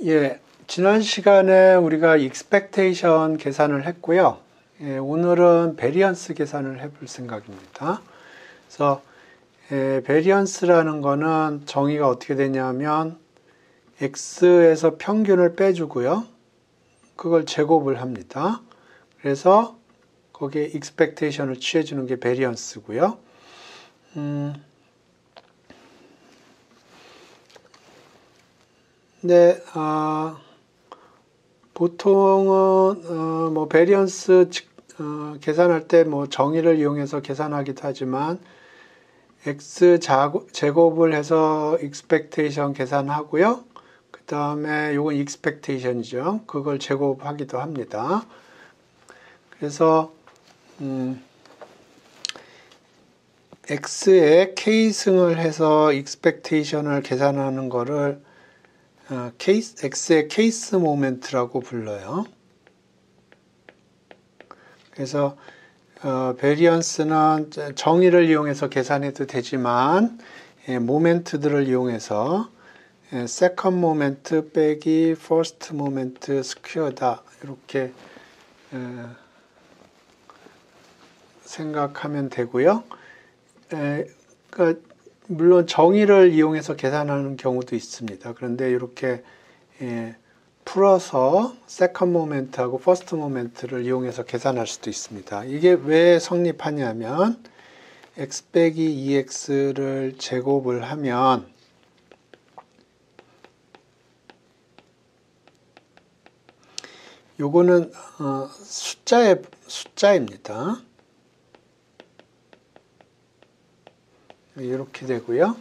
예, 지난 시간에 우리가 expectation 계산을 했고요. 예, 오늘은 variance 계산을 해볼 생각입니다. 그래서 variance라는 거는 정의가 어떻게 되냐면 x에서 평균을 빼주고요. 그걸 제곱을 합니다. 그래서 거기에 expectation을 취해주는 게 variance고요. 근데 보통은 뭐 베리언스 계산할 때 뭐 정의를 이용해서 계산하기도 하지만 x 제곱을 해서 expectation 계산하고요. 그 다음에 요건 expectation이죠. 그걸 제곱하기도 합니다. 그래서 x에 k승을 해서 expectation을 계산하는 거를 x의 케이스 모멘트라고 불러요. 그래서 베리언스는 정의를 이용해서 계산해도 되지만 모멘트들을 이용해서 세컨드 모멘트 빼기 퍼스트 모멘트 스퀘어다 이렇게 생각하면 되고요. 그러니까 물론 정의를 이용해서 계산하는 경우도 있습니다. 그런데 이렇게 풀어서 세컨드 모멘트하고 퍼스트 모멘트를 이용해서 계산할 수도 있습니다. 이게 왜 성립하냐면 x 빼기 2x를 제곱을 하면 요거는 숫자입니다. 이렇게 되고요.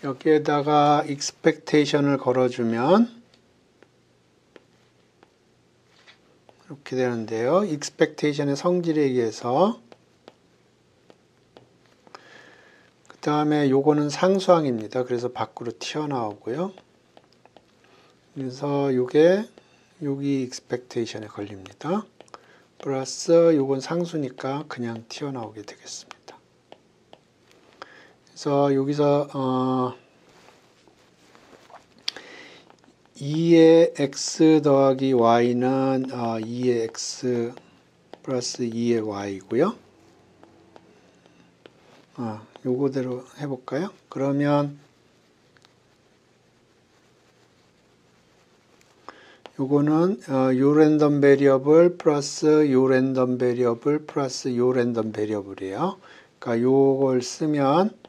여기에다가 expectation을 걸어주면 이렇게 되는데요. expectation의 성질에 의해서 그 다음에 요거는 상수항입니다. 그래서 밖으로 튀어나오고요. 그래서 요게 여기 expectation에 걸립니다. 플러스 요건 상수니까 그냥 튀어나오게 되겠습니다. 그래서 여기서 2의 x 더하기 y는 2의 x 플러스 2의 y고요. 요거대로 해볼까요? 그러면 요거는 요 랜덤 베리어블 플러스 요 랜덤 베리어블 플러스 요 랜덤 베리어블이에요. 그러니까 요걸 쓰면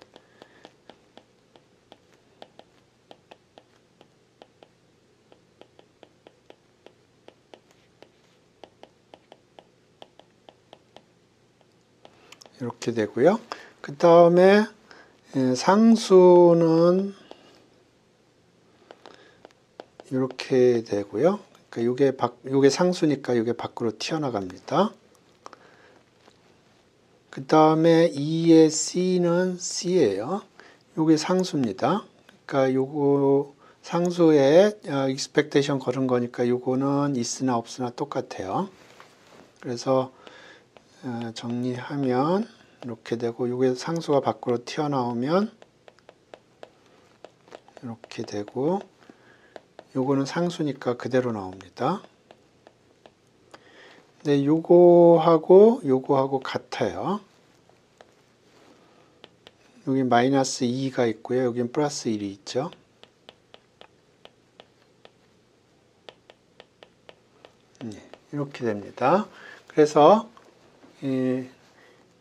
이렇게 되고요. 그 다음에 상수는 이렇게 되고요. 그러니까 요게 상수니까 요게 밖으로 튀어나갑니다. 그 다음에 2의 c는 c예요. 요게 상수입니다. 그러니까 요거 상수에 expectation 걸은 거니까 요거는 있으나 없으나 똑같아요. 그래서 정리하면 이렇게 되고 요게 상수가 밖으로 튀어나오면 이렇게 되고 요거는 상수니까 그대로 나옵니다. 근데 요거하고 같아요. 여기 마이너스 2가 있고요. 여긴 플러스 1이 있죠. 이렇게 됩니다. 그래서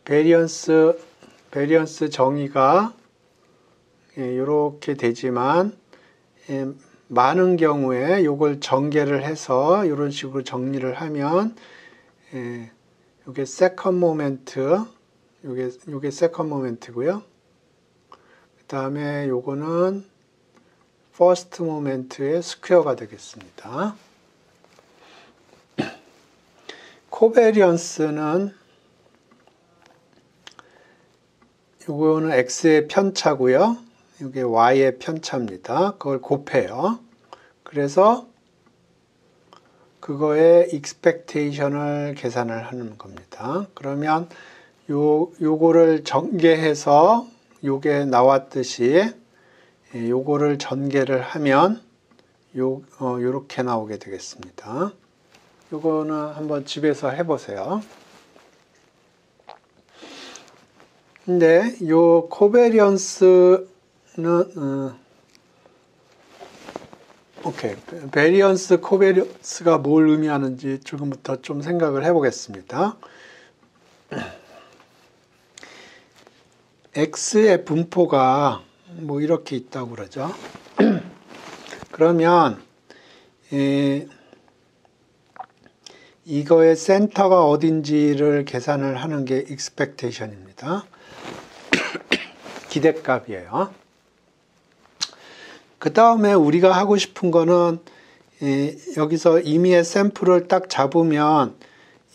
베리언스 정의가 이렇게 되지만 많은 경우에 이걸 전개를 해서 이런 식으로 정리를 하면 이게 세컨드 모멘트, 요게 세컨드 모멘트고요. 그 다음에 요거는 퍼스트 모멘트의 스퀘어가 되겠습니다. 코베리언스는 요거는 x의 편차고요. 이게 y의 편차입니다. 그걸 곱해요. 그래서 그거의 expectation을 계산을 하는 겁니다. 그러면 요거를 전개해서 요게 나왔듯이 요거를 전개를 하면 요렇게 나오게 되겠습니다. 요거는 한번 집에서 해보세요. 근데 요 코베리언스는 베리언스, 코베리언스가 뭘 의미하는지 지금부터 좀 생각을 해보겠습니다. X의 분포가 뭐 이렇게 있다고 그러죠. 그러면 이거의 센터가 어딘지를 계산을 하는 게 expectation입니다. 기대값이에요. 그 다음에 우리가 하고 싶은 거는 여기서 임의의 샘플을 딱 잡으면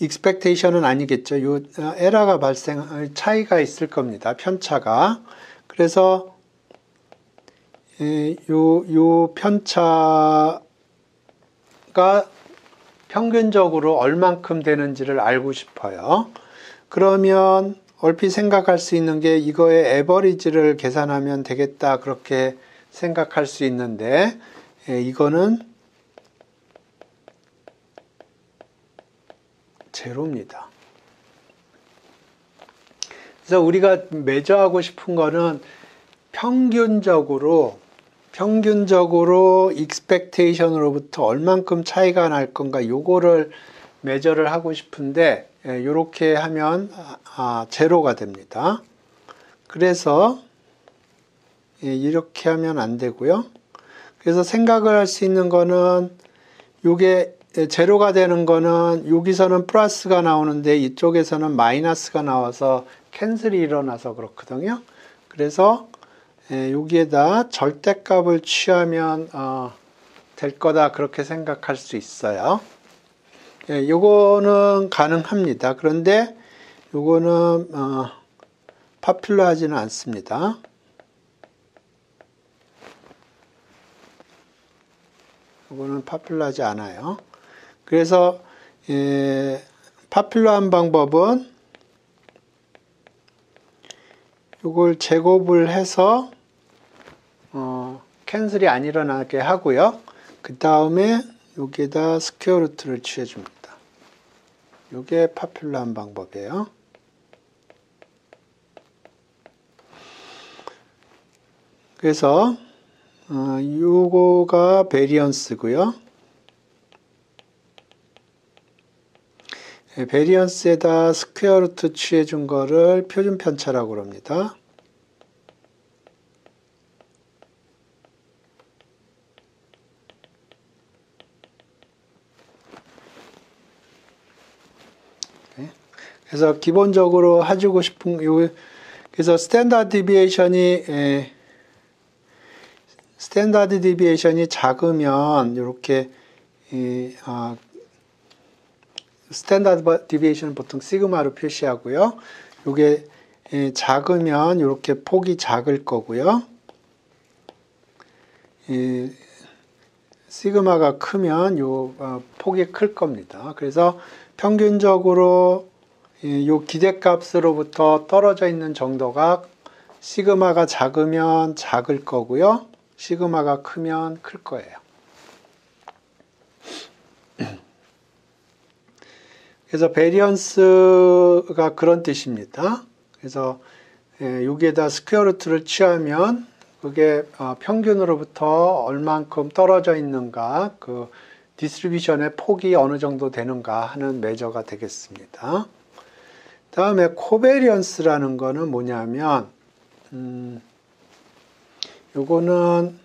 expectation은 아니겠죠. 요 에러가 차이가 있을 겁니다. 편차가. 그래서 요 편차가 평균적으로 얼만큼 되는지를 알고 싶어요. 그러면 얼핏 생각할 수 있는 게 이거의 에버리지를 계산하면 되겠다 그렇게 생각할 수 있는데 이거는 제로입니다. 그래서 우리가 매저하고 싶은 거는 평균적으로 expectation으로부터 얼만큼 차이가 날 건가 요거를 매저를 하고 싶은데 요렇게 하면 제로가 됩니다. 그래서 이렇게 하면 안 되고요. 그래서 생각을 할 수 있는 거는 요게 제로가 되는 거는 여기서는 플러스가 나오는데 이쪽에서는 마이너스가 나와서 캔슬이 일어나서 그렇거든요. 그래서 여기에다 절대값을 취하면 될 거다 그렇게 생각할 수 있어요. 요거는 가능합니다. 그런데 요거는 파퓰러하지는 않습니다. 요거는 파퓰러하지 않아요. 그래서 파퓰러한 방법은 요걸 제곱을 해서 캔슬이 안 일어나게 하고요. 그 다음에 여기에다 스퀘어 루트를 취해 줍니다. 요게 파퓰러한 방법이에요. 그래서 요거가 베리언스고요. 베리언스에다 스퀘어 루트 취해 준 거를 표준 편차라고 그럽니다. 그래서 기본적으로 해주고 싶은 그래서 스탠다드 디비에이션이 작으면 이렇게 스탠다드 디비에이션은 보통 시그마로 표시하고요. 이게 작으면 이렇게 폭이 작을 거고요. 시그마가 크면 요 폭이 클 겁니다. 그래서 평균적으로 요 기대값으로부터 떨어져 있는 정도가 시그마가 작으면 작을 거고요. 시그마가 크면 클 거예요. 그래서 베리언스가 그런 뜻입니다. 그래서 여기에다 스퀘어 루트를 취하면 그게 평균으로부터 얼만큼 떨어져 있는가, 그 디스트리뷰션의 폭이 어느 정도 되는가 하는 메저가 되겠습니다. 다음에 코베리언스라는 거는 뭐냐면 요거는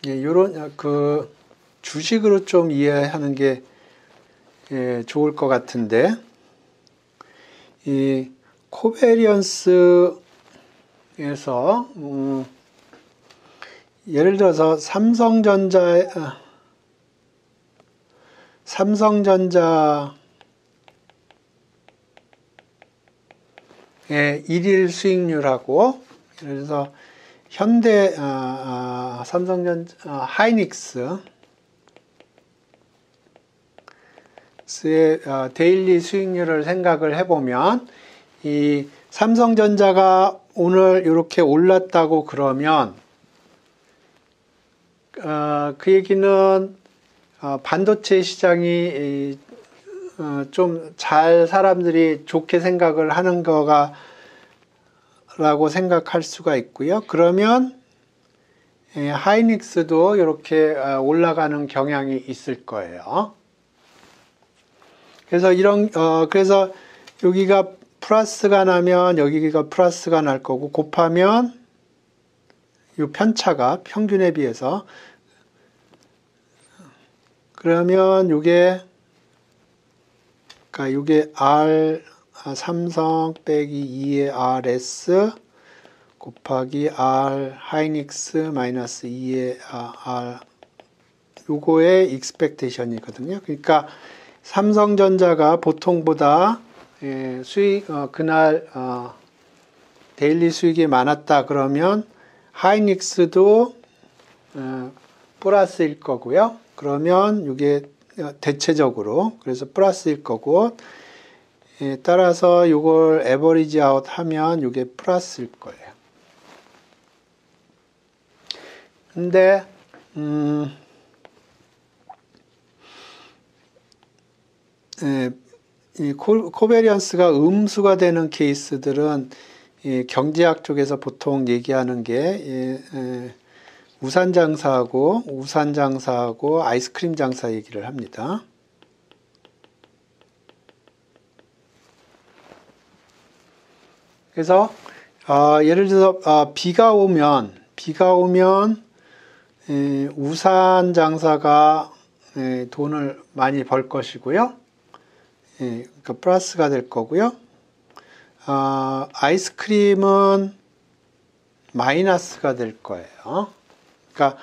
요런 그 주식으로 좀 이해하는 게 좋을 것 같은데 이 코베리언스에서 예를 들어서 삼성전자의 일일 수익률하고 예를 들어서 현대 삼성전자 하이닉스의 데일리 수익률을 생각을 해보면 이 삼성전자가 오늘 이렇게 올랐다고 그러면 그 얘기는 반도체 시장이 좀 잘 사람들이 좋게 생각을 하는 거가 라고 생각할 수가 있고요. 그러면 하이닉스도 이렇게 올라가는 경향이 있을 거예요. 그래서 그래서 여기가 플러스가 나면 여기가 플러스가 날 거고, 곱하면 이 편차가 평균에 비해서, 그러면 요게 R 삼성 빼기 2의 RS 곱하기 R 하이닉스 마이너스 2의 R, 요거의 익스펙테이션이거든요. 그러니까 삼성전자가 보통보다 수익 그날 데일리 수익이 많았다 그러면 하이닉스도 플러스일 거고요. 그러면 이게 대체적으로 그래서 플러스일 거고, 따라서 이걸 에버리지 아웃 하면 이게 플러스일 거예요. 근데 이 코베리언스가 음수가 되는 케이스들은 경제학 쪽에서 보통 얘기하는 게 우산 장사하고 아이스크림 장사 얘기를 합니다. 그래서 예를 들어서 비가 오면 우산 장사가 돈을 많이 벌 것이고요. 그러니까 플러스가 될 거고요. 아이스크림은 마이너스가 될 거예요. 그러니까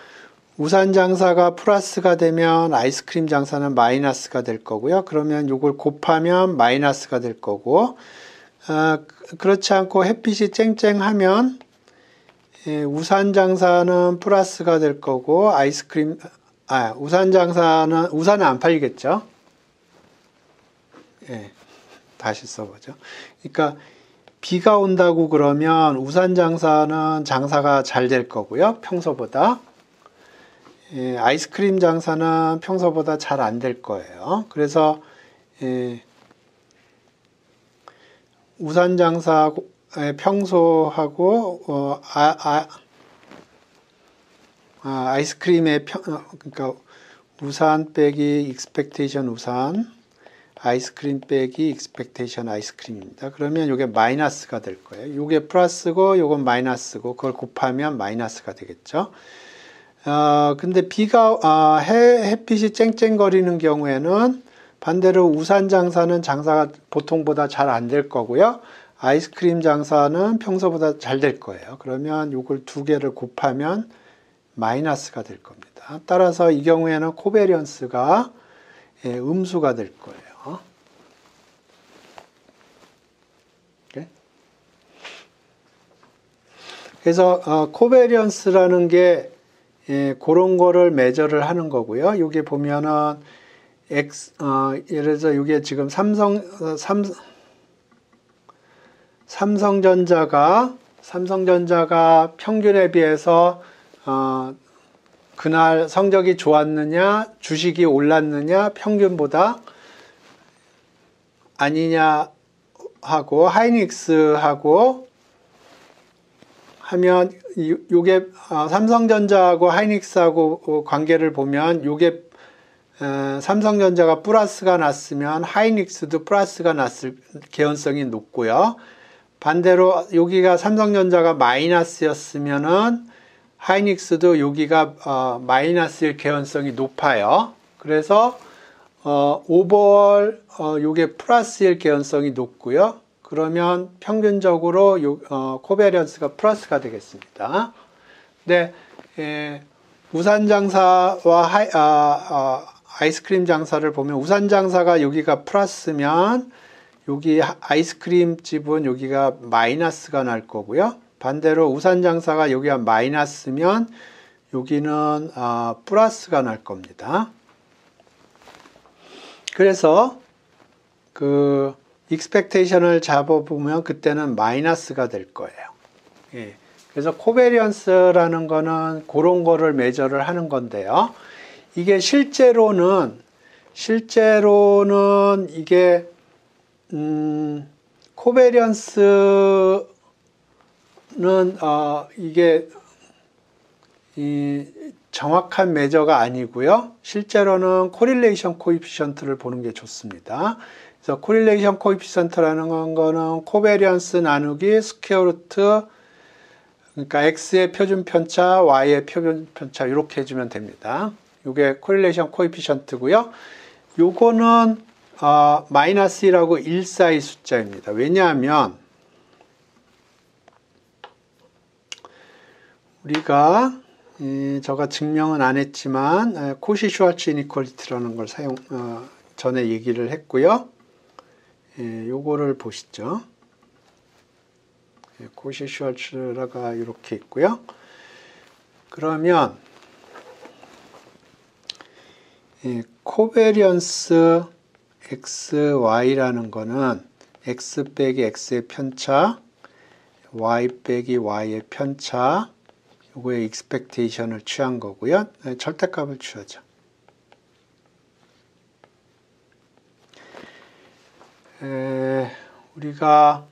우산 장사가 플러스가 되면 아이스크림 장사는 마이너스가 될 거고요. 그러면 이걸 곱하면 마이너스가 될 거고, 그렇지 않고 햇빛이 쨍쨍하면 우산 장사는 플러스가 될 거고, 우산은 안 팔리겠죠. 다시 써보죠. 그러니까 비가 온다고 그러면 우산 장사는 장사가 잘 될 거고요. 평소보다. 아이스크림 장사는 평소보다 잘 안 될 거예요. 그래서 우산 장사 평소하고 아이스크림의 그러니까 우산 빼기 익스펙테이션 우산, 아이스크림 빼기 익스펙테이션 아이스크림입니다. 그러면 이게 마이너스가 될 거예요. 이게 플러스고 이건 마이너스고 그걸 곱하면 마이너스가 되겠죠. 근데 햇빛이 쨍쨍거리는 경우에는 반대로 우산 장사는 장사가 보통보다 잘 안 될 거고요. 아이스크림 장사는 평소보다 잘 될 거예요. 그러면 이걸 두 개를 곱하면 마이너스가 될 겁니다. 따라서 이 경우에는 코베리언스가 음수가 될 거예요. 그래서 코베리언스라는 게 그런 거를 메저를 하는 거고요. 여기 보면은 예를 들어서 이게 지금 삼성전자가 평균에 비해서 그날 성적이 좋았느냐, 주식이 올랐느냐, 평균보다 아니냐 하고 하이닉스하고 하면 요게 삼성전자하고 하이닉스하고 관계를 보면 요게 삼성전자가 플러스가 났으면 하이닉스도 플러스가 났을 개연성이 높고요. 반대로 여기가 삼성전자가 마이너스였으면은 하이닉스도 여기가 마이너스일 개연성이 높아요. 그래서 오버all 요게 플러스일 개연성이 높고요. 그러면 평균적으로 코베리언스가 플러스가 되겠습니다. 근데 우산 장사와 아이스크림 장사를 보면 우산 장사가 여기가 플러스면 여기 아이스크림 집은 여기가 마이너스가 날 거고요. 반대로 우산 장사가 여기가 마이너스면 여기는 플러스가 날 겁니다. 그래서 그 익스펙테이션을 잡아보면 그때는 마이너스가 될 거예요. 예. 그래서 코베리언스라는 거는 그런 거를 메저를 하는 건데요. 이게 실제로는 이게 코베리언스는 이게 이 정확한 메저가 아니고요. 실제로는 코릴레이션 코에피션트를 보는 게 좋습니다. 그래서 코릴레이션 코에피션트라는 거는 코베리언스 나누기 스퀘어 루트, 그러니까 x의 표준 편차, y의 표준 편차 이렇게 해주면 됩니다. 이게 코릴레이션 코에피션트고요. 요거는 마이너스 1하고 1 사이 숫자입니다. 왜냐하면 우리가 제가 증명은 안 했지만 코시-슈왈츠 이니퀄리티라는 걸 전에 얘기를 했고요. 요거를 보시죠. 코시-슈왈츠가 이렇게 있고요. 그러면 코베리언스 XY라는 거는 X 빼기 X의 편차, Y 빼기 Y의 편차, 요거의 익스펙테이션을 취한 거고요. 절대값을 취하죠. 우리가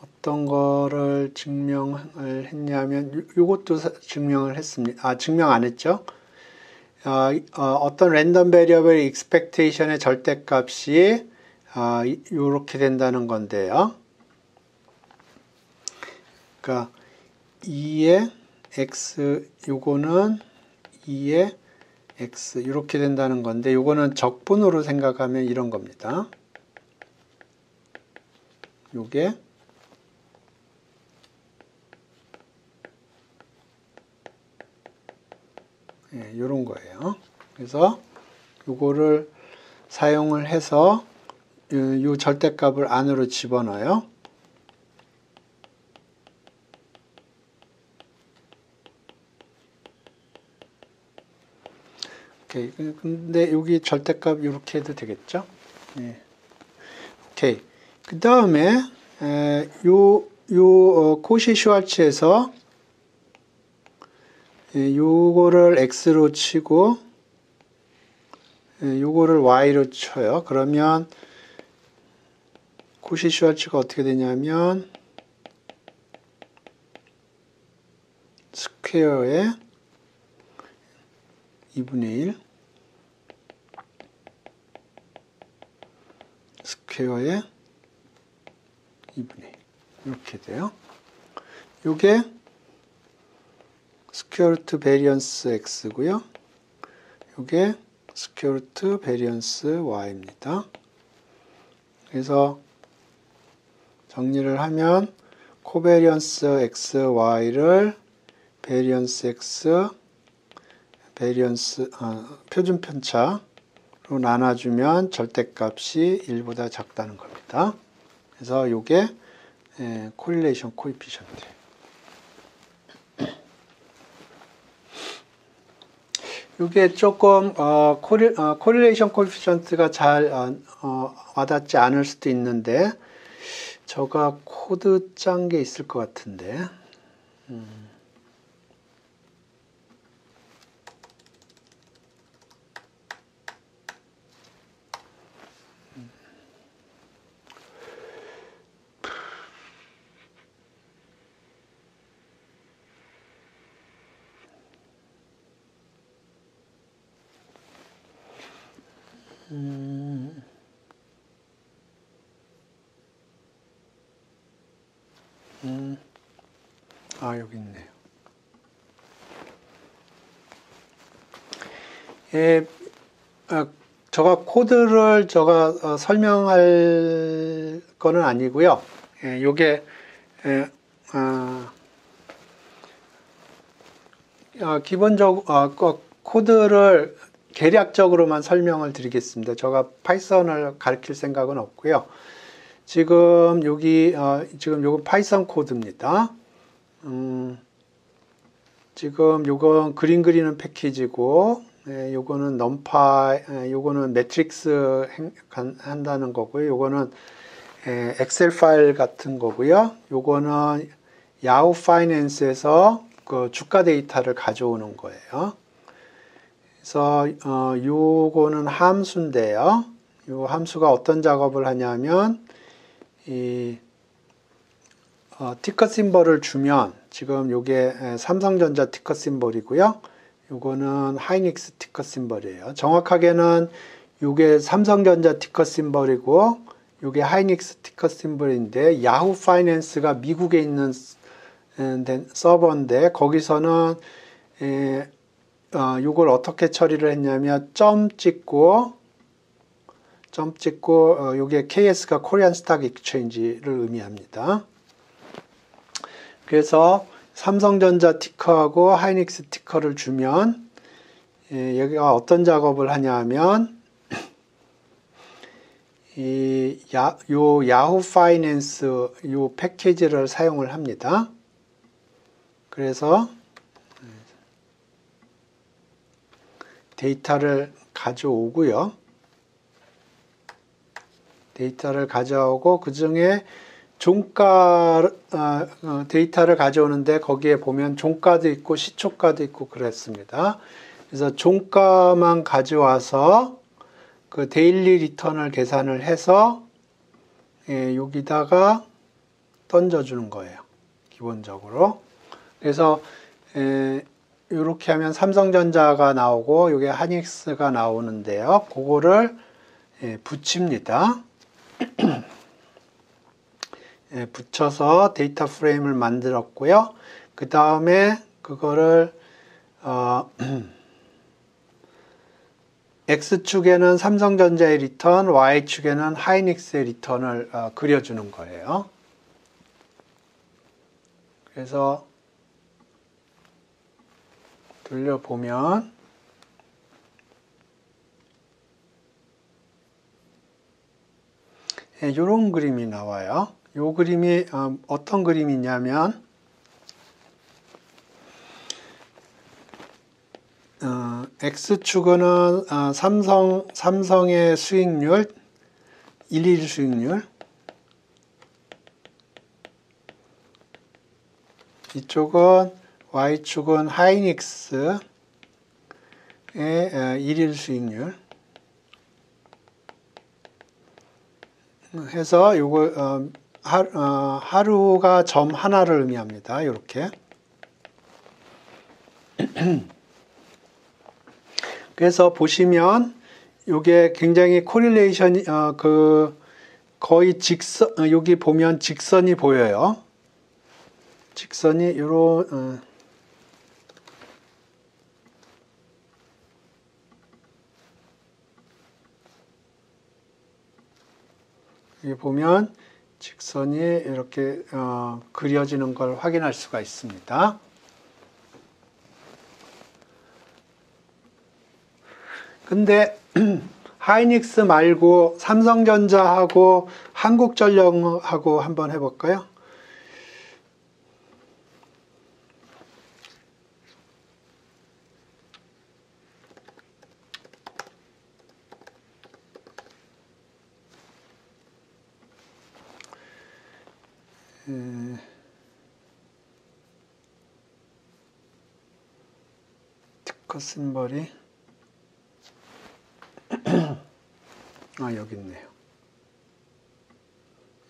어떤 거를 증명을 했냐면 요것도 증명을 했습니다. 증명 안 했죠. 어떤 랜덤 베리어블 익스펙테이션의 절대값이 이렇게 된다는 건데요. 그러니까 2의 x, 요거는 2의 x 이렇게 된다는 건데, 요거는 적분으로 생각하면 이런 겁니다. 요게 요런 거예요. 그래서 요거를 사용을 해서 요 절대값을 안으로 집어넣어요. 오케이. 근데 여기 절대값 이렇게 해도 되겠죠? 네. 오케이. 그 다음에 코시-슈왈츠에서 요거를 x로 치고 요거를 y로 쳐요. 그러면 코시-슈왈츠가 어떻게 되냐면 스퀘어의 2분의 1 스퀘어의 2분의 1 이렇게 돼요. 요게 스퀘어 루트 베리언스 x고요. 요게 스퀘어 루트 베리언스 y입니다. 그래서 정리를 하면 코베리언스 x, y를 베리언스 x, 표준 편차로 나눠주면 절대값이 1보다 작다는 겁니다. 그래서 요게 코릴레이션 코에피션트. 이게 조금 코릴레이션 코에피션트가 잘 와닿지 않을 수도 있는데, 제가 코드 짠 게 있을 것 같은데, 여기 있네요. 제가 코드를 설명할 거는 아니고요. 요게 기본적으로 코드를 계략적으로만 설명을 드리겠습니다. 제가 파이썬을 가르칠 생각은 없고요. 지금 요건 파이썬 코드입니다. 지금 요건 그림 그리는 패키지고, 요거는 요거는 매트릭스 한다는 거고요. 요거는 엑셀 파일 같은 거고요. 요거는 야후 파이낸스에서 그 주가 데이터를 가져오는 거예요. 그래서 요거는 함수인데요. 요 함수가 어떤 작업을 하냐면 이 티커 심벌을 주면 지금 요게 삼성전자 티커 심벌이고요. 요거는 하이닉스 티커 심벌이에요. 정확하게는 요게 삼성전자 티커 심벌이고 요게 하이닉스 티커 심벌인데 야후 파이낸스가 미국에 있는 서버인데 거기서는 요걸 어떻게 처리를 했냐면 점 찍고 요게 KS가 코리안 스탁 익스체인지를 의미합니다. 그래서 삼성전자 티커하고 하이닉스 티커를 주면 여기가 어떤 작업을 하냐면 요 야후 파이낸스 요 패키지를 사용을 합니다. 그래서 데이터를 가져오고요. 데이터를 가져오고 그 중에 종가 데이터를 가져오는데 거기에 보면 종가도 있고 시초가도 있고 그랬습니다. 그래서 종가만 가져와서 그 데일리 리턴을 계산을 해서 여기다가 던져주는 거예요. 기본적으로. 그래서 이렇게 하면 삼성전자가 나오고 이게 하이닉스가 나오는데요. 그거를 붙입니다. 붙여서 데이터 프레임을 만들었고요. 그 다음에 그거를 X축에는 삼성전자의 리턴, Y축에는 하이닉스의 리턴을 그려주는 거예요. 그래서 돌려보면 이런 그림이 나와요. 이 그림이 어떤 그림이냐면 X축은 삼성의 수익률, 일일 수익률. 이쪽은 Y축은 하이닉스의 일일 수익률. 해서 요거 하루가 점 하나를 의미합니다. 이렇게. 그래서 보시면 요게 굉장히 코릴레이션이 거의 직선 여기 보면 직선이 보여요. 직선이 요런 여기 보면 직선이 이렇게 그려지는 걸 확인할 수가 있습니다. 근데 하이닉스 말고 삼성전자하고 한국전력하고 한번 해볼까요? 티커 심벌이 여기 있네요.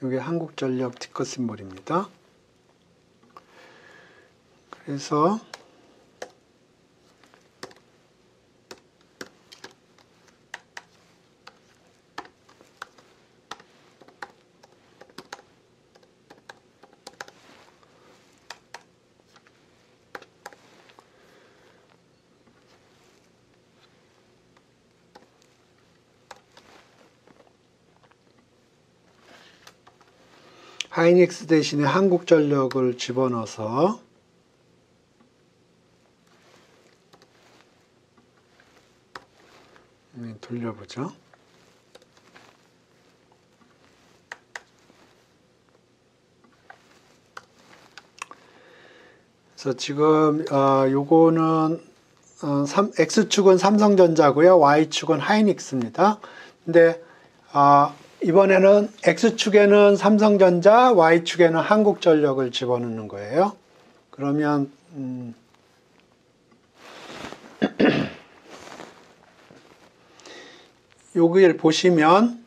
이게 한국전력 티커 심벌입니다. 그래서 하이닉스 대신에 한국전력을 집어넣어서 돌려보죠. 그래서 지금 요거는 X축은 삼성전자고요. Y축은 하이닉스입니다. 근데 이번에는 X축에는 삼성전자, Y축에는 한국전력을 집어넣는 거예요. 그러면 여기를 보시면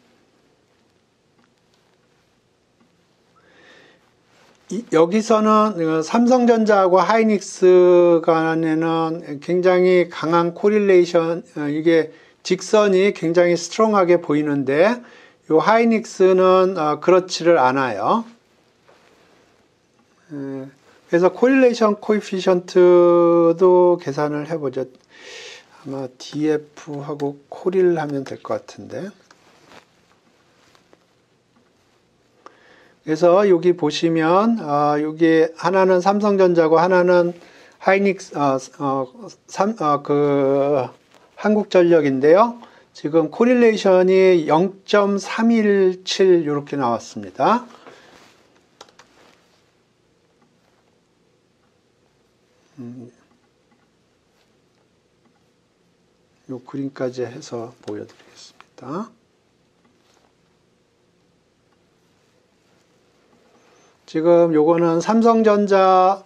여기서는 삼성전자하고 하이닉스 간에는 굉장히 강한 코릴레이션, 이게 직선이 굉장히 스트롱하게 보이는데 요 하이닉스는 그렇지를 않아요. 그래서 코릴레이션 코에피션트도 계산을 해보죠. 아마 DF하고 코릴 하면 될 것 같은데. 그래서 여기 보시면 여기 하나는 삼성전자고 하나는 하이닉스 한국전력인데요. 지금 코릴레이션이 0.317 이렇게 나왔습니다. 요 그림까지 해서 보여드리겠습니다. 지금 요거는 삼성전자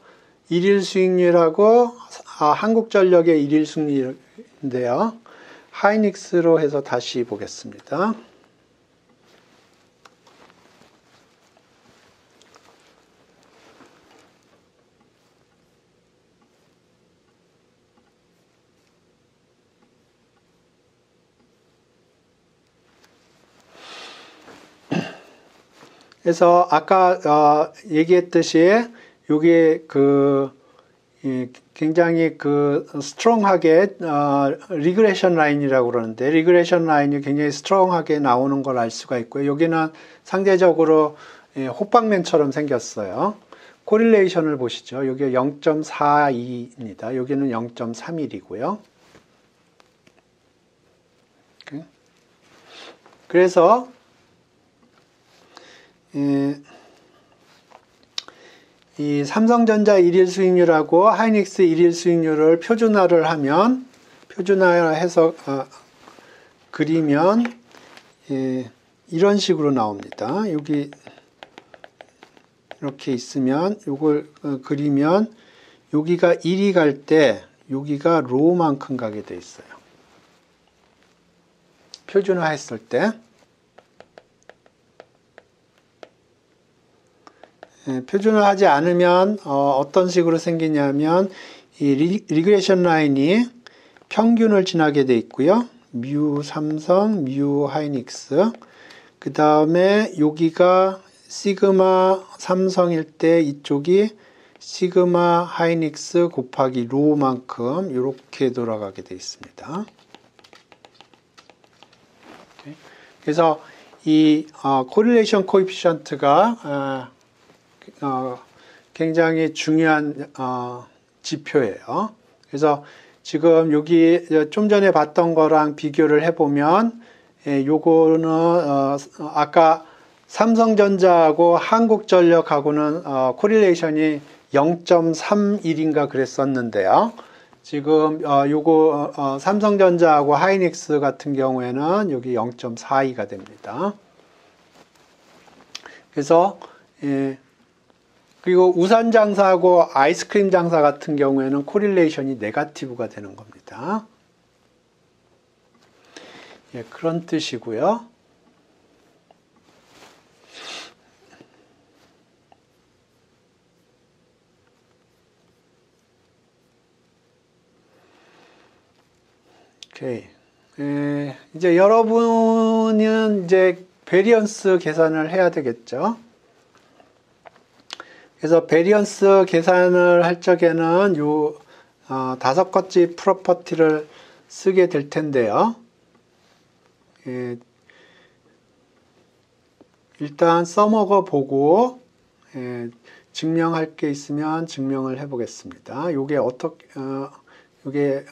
일일 수익률하고 한국전력의 일일 수익률인데요. 하이닉스로 해서 다시 보겠습니다. 그래서 아까 얘기했듯이 요게 굉장히 스트롱하게 리그레션 라인이라고 그러는데 리그레션 라인이 굉장히 스트롱하게 나오는 걸 알 수가 있고요. 여기는 상대적으로 호빵맨처럼 생겼어요. 코릴레이션을 보시죠. 여기 0.42입니다. 여기는 0.31이고요. 그래서 이 삼성전자 일일 수익률하고 하이닉스 일일 수익률을 표준화를 하면 표준화해서 그리면 이런 식으로 나옵니다. 여기 이렇게 있으면 요걸 그리면 여기가 1이 갈 때 여기가 로우만큼 가게 돼 있어요. 표준화했을 때. 표준화하지 않으면 어떤 식으로 생기냐면 이 리그레션 라인이 평균을 지나게 돼 있고요. 뮤 삼성, 뮤 하이닉스. 그 다음에 여기가 시그마 삼성일 때 이쪽이 시그마 하이닉스 곱하기 로우만큼 이렇게 돌아가게 돼 있습니다. 그래서 이 코릴레이션 코에피션트가 굉장히 중요한 지표예요. 그래서 지금 여기 좀 전에 봤던 거랑 비교를 해보면 요거는 아까 삼성전자하고 한국전력하고는 코릴레이션이 0.31인가 그랬었는데요. 지금 요거 삼성전자하고 하이닉스 같은 경우에는 여기 0.42가 됩니다. 그래서 그리고 우산 장사하고 아이스크림 장사 같은 경우에는 코릴레이션이 네거티브가 되는 겁니다. 예, 그런 뜻이고요. 오케이. 이제 여러분은 이제 베리언스 계산을 해야 되겠죠. 그래서 베리언스 계산을 할 적에는 요 5가지 프로퍼티를 쓰게 될 텐데요. 일단 써먹어 보고 증명할 게 있으면 증명을 해 보겠습니다. 요게 어떻게 요게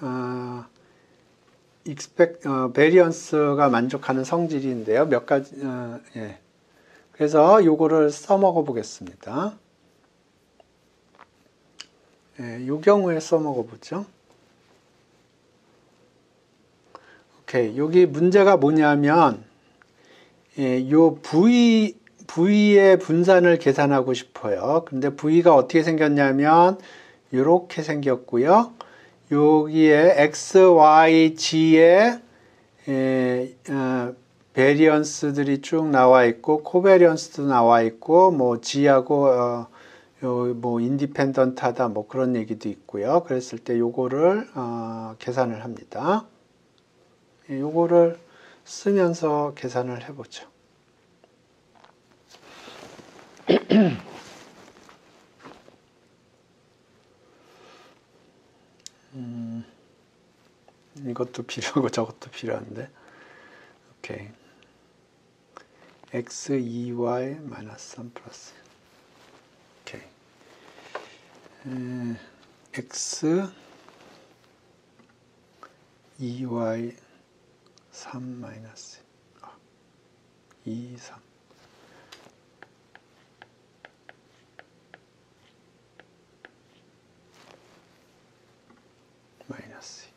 베리언스가 만족하는 성질인데요. 몇 가지 그래서 요거를 써먹어 보겠습니다. 요 경우에 써먹어 보죠. 오케이. 여기 문제가 뭐냐면 요 V의 분산을 계산하고 싶어요. 근데 V가 어떻게 생겼냐면 이렇게 생겼고요. 여기에 X, Y, G의 베리언스들이 쭉 나와 있고 코베리언스도 나와 있고 뭐 G하고 뭐 인디펜던트하다 뭐 그런 얘기도 있고요. 그랬을 때 요거를 계산을 합니다. 요거를 쓰면서 계산을 해보죠. 이것도 필요하고 저것도 필요한데. 오케이. x 2y 마이너스 3 플러스. 오케이. x 2y 3 마이너스 2, 3. 마이너스.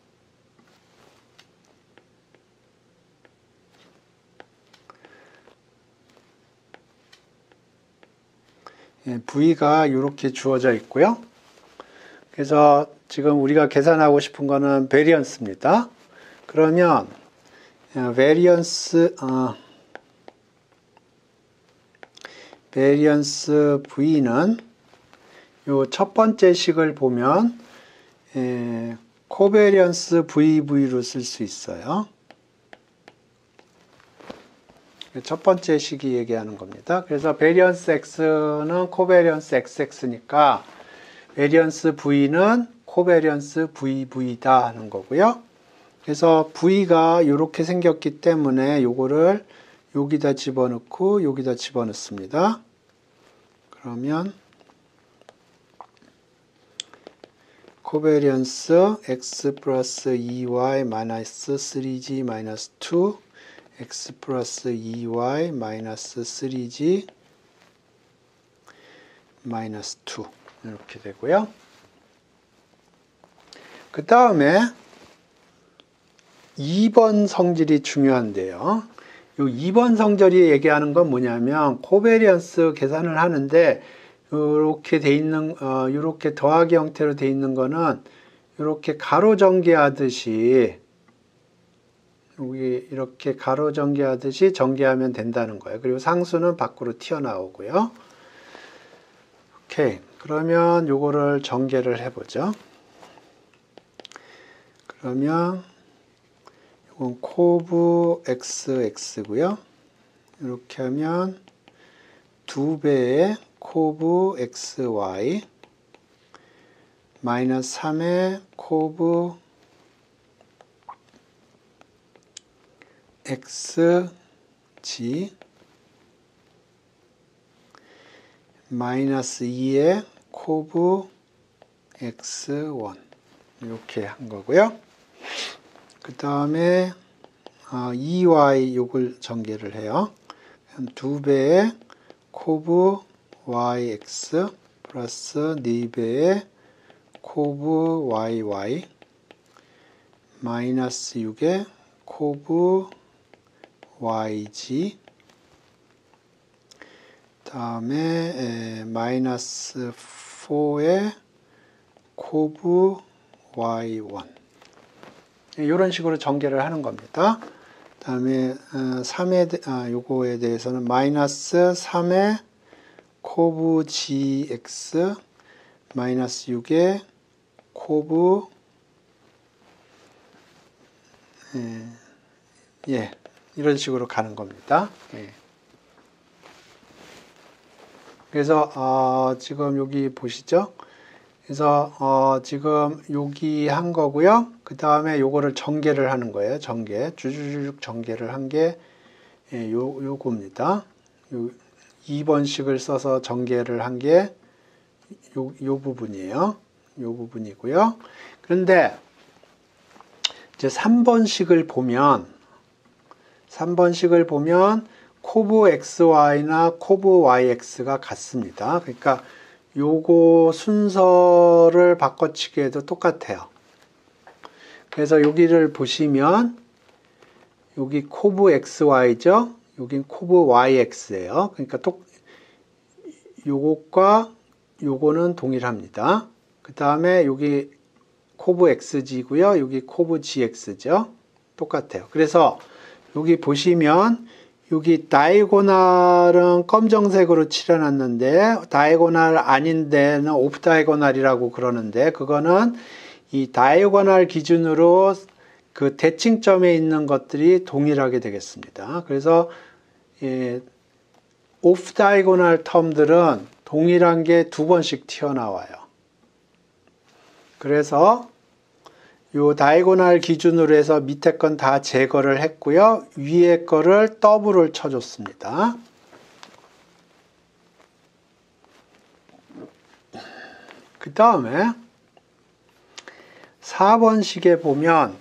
V가 이렇게 주어져 있고요. 그래서 지금 우리가 계산하고 싶은 거는 베리언스입니다. 그러면 베리언스 V는 요 첫 번째 식을 보면 코베리언스 VV로 쓸 수 있어요. 첫 번째 식이 얘기하는 겁니다. 그래서 베리언스 X는 코베리언스 XX니까 베리언스 V는 코베리언스 VV다 하는 거고요. 그래서 V가 이렇게 생겼기 때문에 요거를 여기다 집어넣고 여기다 집어넣습니다. 그러면 코베리언스 X 플러스 2Y 마이너스 3G 마이너스 2 X 플러스 2Y 마이너스 3G 마이너스 2 이렇게 되고요. 그 다음에 2번 성질이 중요한데요. 이 2번 성질이 얘기하는 건 뭐냐면 코베리언스 계산을 하는데 이렇게 돼 있는 이렇게 더하기 형태로 돼 있는 거는 이렇게 가로 전개하듯이 여기 이렇게 가로 전개하듯이 전개하면 된다는 거예요. 그리고 상수는 밖으로 튀어나오고요. 오케이. 그러면 요거를 전개를 해보죠. 그러면 이건 코브 xx고요. 이렇게 하면 2배의 코브 xy 마이너스 3의 코브 xg 마이너스 2의 코브 x1 이렇게 한 거고요. 그 다음에 2y 요걸 전개를 해요. 2배의 코브 yx 플러스 4배의 코브 yy 마이너스 6의 코브 yg 다음에 마이너스 4의 코브 y1 이런 식으로 전개를 하는 겁니다. 다음에 3에 요거에 대해서는 마이너스 3의 코브 gx 마이너스 6의 코브 이런 식으로 가는 겁니다. 그래서 지금 여기 보시죠. 그래서 지금 여기 한 거고요. 그 다음에 요거를 전개를 하는 거예요. 전개 주주juk 전개를 한 게 요겁니다. 2번식을 써서 전개를 한 게 요 부분이에요. 요 부분이고요. 그런데 이제 3번식을 보면 코브 xy나 코브 yx가 같습니다. 그러니까 요거 순서를 바꿔치기해도 똑같아요. 그래서 여기를 보시면 여기 코브 xy죠. 여긴 코브 YX예요. 그러니까 요것과 요거는 동일합니다. 그 다음에 여기 코브 XG고요. 여기 코브 GX죠. 똑같아요. 그래서 여기 보시면 여기 다이고널은 검정색으로 칠해놨는데 다이고널 아닌 데는 오프 다이고널이라고 그러는데 그거는 이 다이고널 기준으로 그 대칭점에 있는 것들이 동일하게 되겠습니다. 그래서 오프 다이고널 텀들은 동일한 게 두 번씩 튀어나와요. 그래서 요 다이고널 기준으로 해서 밑에 건 다 제거를 했고요. 위에 거를 더블을 쳐줬습니다. 그 다음에 4번식에 보면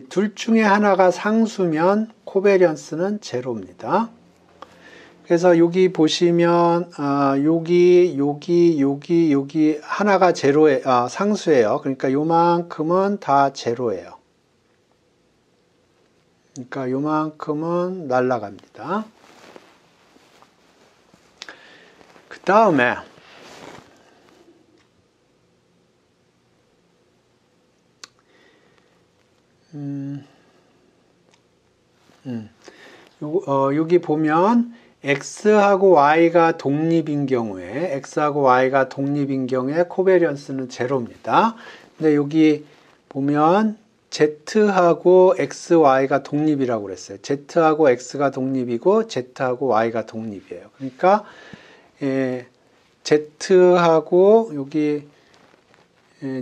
둘 중에 하나가 상수면 코베리언스는 제로입니다. 그래서 여기 보시면 여기 하나가 상수예요. 그러니까 요만큼은 다 제로예요. 그러니까 요만큼은 날아갑니다. 그 다음에 여기 보면 X하고 Y가 독립인 경우에 코베리언스는 제로입니다. 근데 여기 보면 Z하고 X, Y가 독립이라고 그랬어요. Z하고 X가 독립이고 Z하고 Y가 독립이에요. 그러니까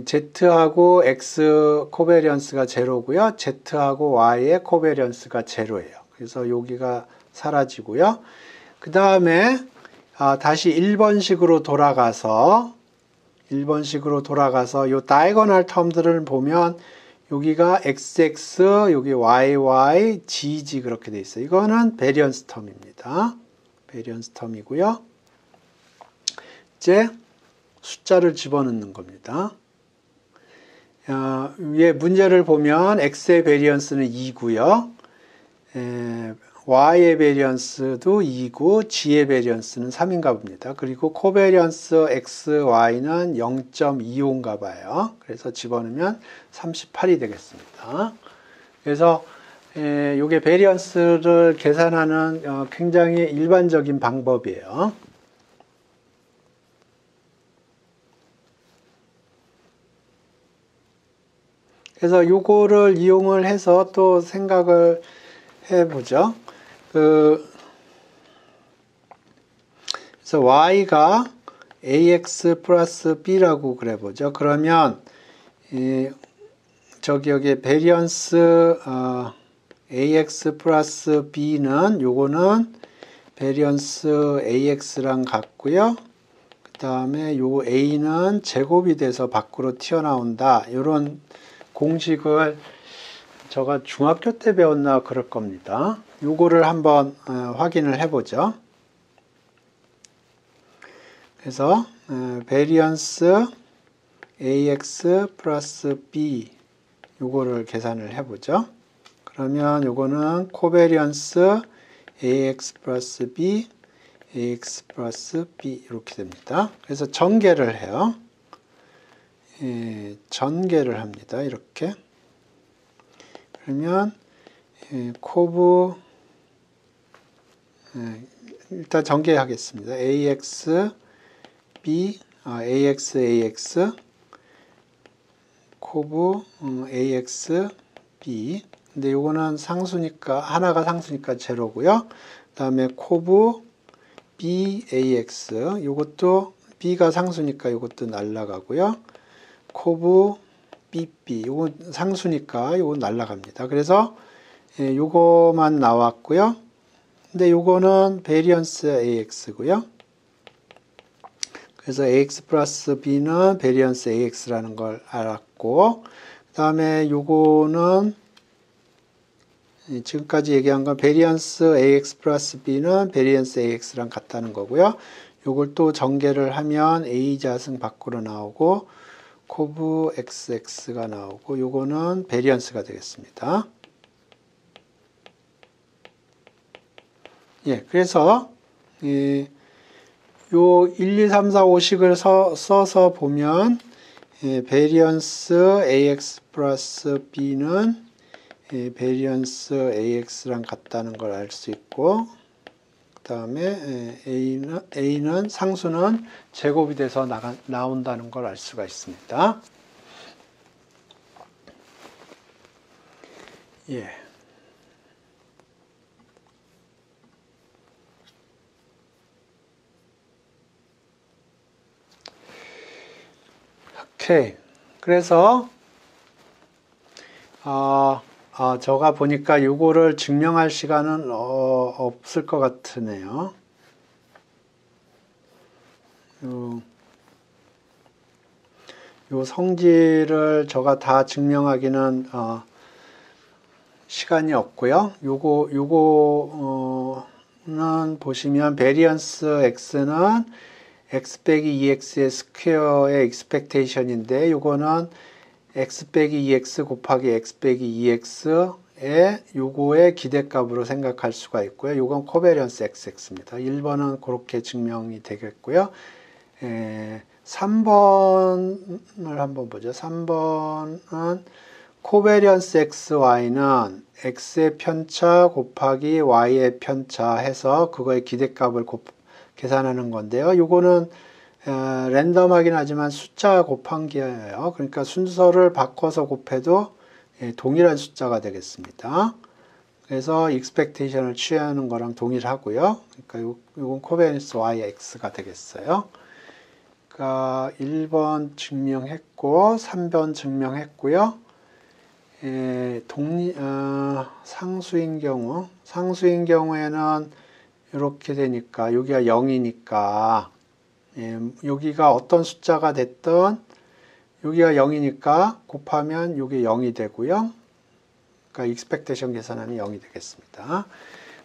Z하고 X 코베리언스가 제로고요. Z하고 Y의 코베리언스가 제로예요. 그래서 여기가 사라지고요. 그 다음에 다시 1번식으로 돌아가서 요 다이고널 텀들을 보면 여기가 XX, 여기 YY, GG 그렇게 돼 있어요. 이거는 베리언스 텀입니다. 베리언스 텀이고요. 이제 숫자를 집어넣는 겁니다. 위에 문제를 보면 X의 베리언스는 2고요. Y의 베리언스도 2고 G의 베리언스는 3인가 봅니다. 그리고 코베리언스 X, Y는 0.25인가 봐요. 그래서 집어넣으면 38이 되겠습니다. 그래서 이게 베리언스를 계산하는 굉장히 일반적인 방법이에요. 그래서 요거를 이용을 해서 또 생각을 해보죠. 그래서 y가 ax 플러스 b라고 그래보죠. 그러면 여기 베리언스 ax 플러스 b는 요거는 베리언스 ax랑 같고요. 그 다음에 요 a는 제곱이 돼서 밖으로 튀어나온다. 이런 공식을 제가 중학교 때 배웠나 그럴 겁니다. 요거를 한번 확인을 해보죠. 그래서 베리언스 ax 플러스 b 요거를 계산을 해보죠. 그러면 요거는 코베리언스 ax 플러스 b 이렇게 됩니다. 그래서 전개를 해요. 전개를 합니다. 이렇게. 그러면 코브 일단 전개하겠습니다. ax 코브 ax b 근데 요거는 상수니까 하나가 상수니까 제로고요. 그다음에 코브 b ax 요것도 b가 상수니까 요것도 날라가고요. 코브 bb 요건 상수니까 요건 날라갑니다. 그래서 요거만 나왔고요. 근데 요거는 베리언스 ax고요. 그래서 ax 플러스 b는 베리언스 ax라는 걸 알았고, 그 다음에 요거는 지금까지 얘기한 건 베리언스 ax 플러스 b는 베리언스 ax랑 같다는 거고요. 요걸 또 전개를 하면 a자승 밖으로 나오고 코브 xx가 나오고 요거는 베리언스가 되겠습니다. 예, 그래서 요 1, 2, 3, 4, 5식을 써서 보면 베리언스 AX 플러스 B는 베리언스 AX랑 같다는 걸 알 수 있고, 그 다음에 A는 상수는 제곱이 돼서 나온다는 걸 알 수가 있습니다. 예. 오케이. 그래서 제가 보니까 요거를 증명할 시간은 없을 것 같으네요. 요 성질을 제가 다 증명하기는 시간이 없고요. 요거는 보시면 베리언스 x는 x 빼기 2x의 스퀘어의 expectation인데, 요거는 x 빼기 2x 곱하기 x 빼기 2x의 요거의 기대값으로 생각할 수가 있고요. 요건 코베리언스 xx입니다. 1번은 그렇게 증명이 되겠고요. 3번을 한번 보죠. 3번은 코베리언스 xy는 x의 편차 곱하기 y의 편차 해서 그거의 기대값을 계산하는 건데요. 요거는 랜덤하긴 하지만 숫자 곱한기예요. 그러니까 순서를 바꿔서 곱해도 동일한 숫자가 되겠습니다. 그래서 expectation을 취하는 거랑 동일하고요. 그러니까 요건 코베리언스 yx가 되겠어요. 그러니까 1번 증명했고 3번 증명했고요. 상수인 경우에는 이렇게 되니까 여기가 0이니까 여기가 어떤 숫자가 됐든 여기가 0이니까 곱하면 이게 0이 되고요. 그러니까 expectation 계산하면 0이 되겠습니다.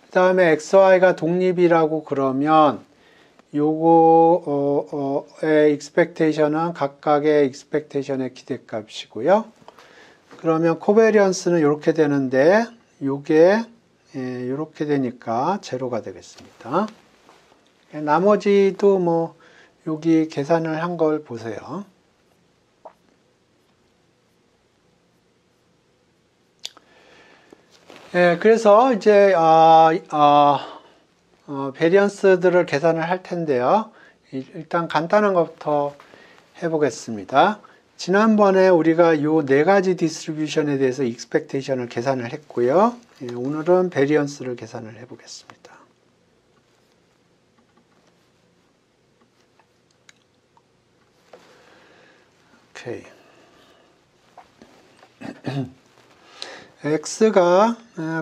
그 다음에 xy가 독립이라고 그러면 요거의 expectation은 각각의 expectation의 기대값이고요. 그러면 코베리언스는 이렇게 되는데 요게 이렇게 되니까 제로가 되겠습니다. 나머지도 뭐 여기 계산을 한 걸 보세요. 그래서 이제 베리언스들을 계산을 할 텐데요. 일단 간단한 것부터 해보겠습니다. 지난번에 우리가 이 네 가지 디스트리뷰션에 대해서 익스펙테이션을 계산을 했고요. 오늘은 베리언스를 계산을 해보겠습니다. 오케이. x가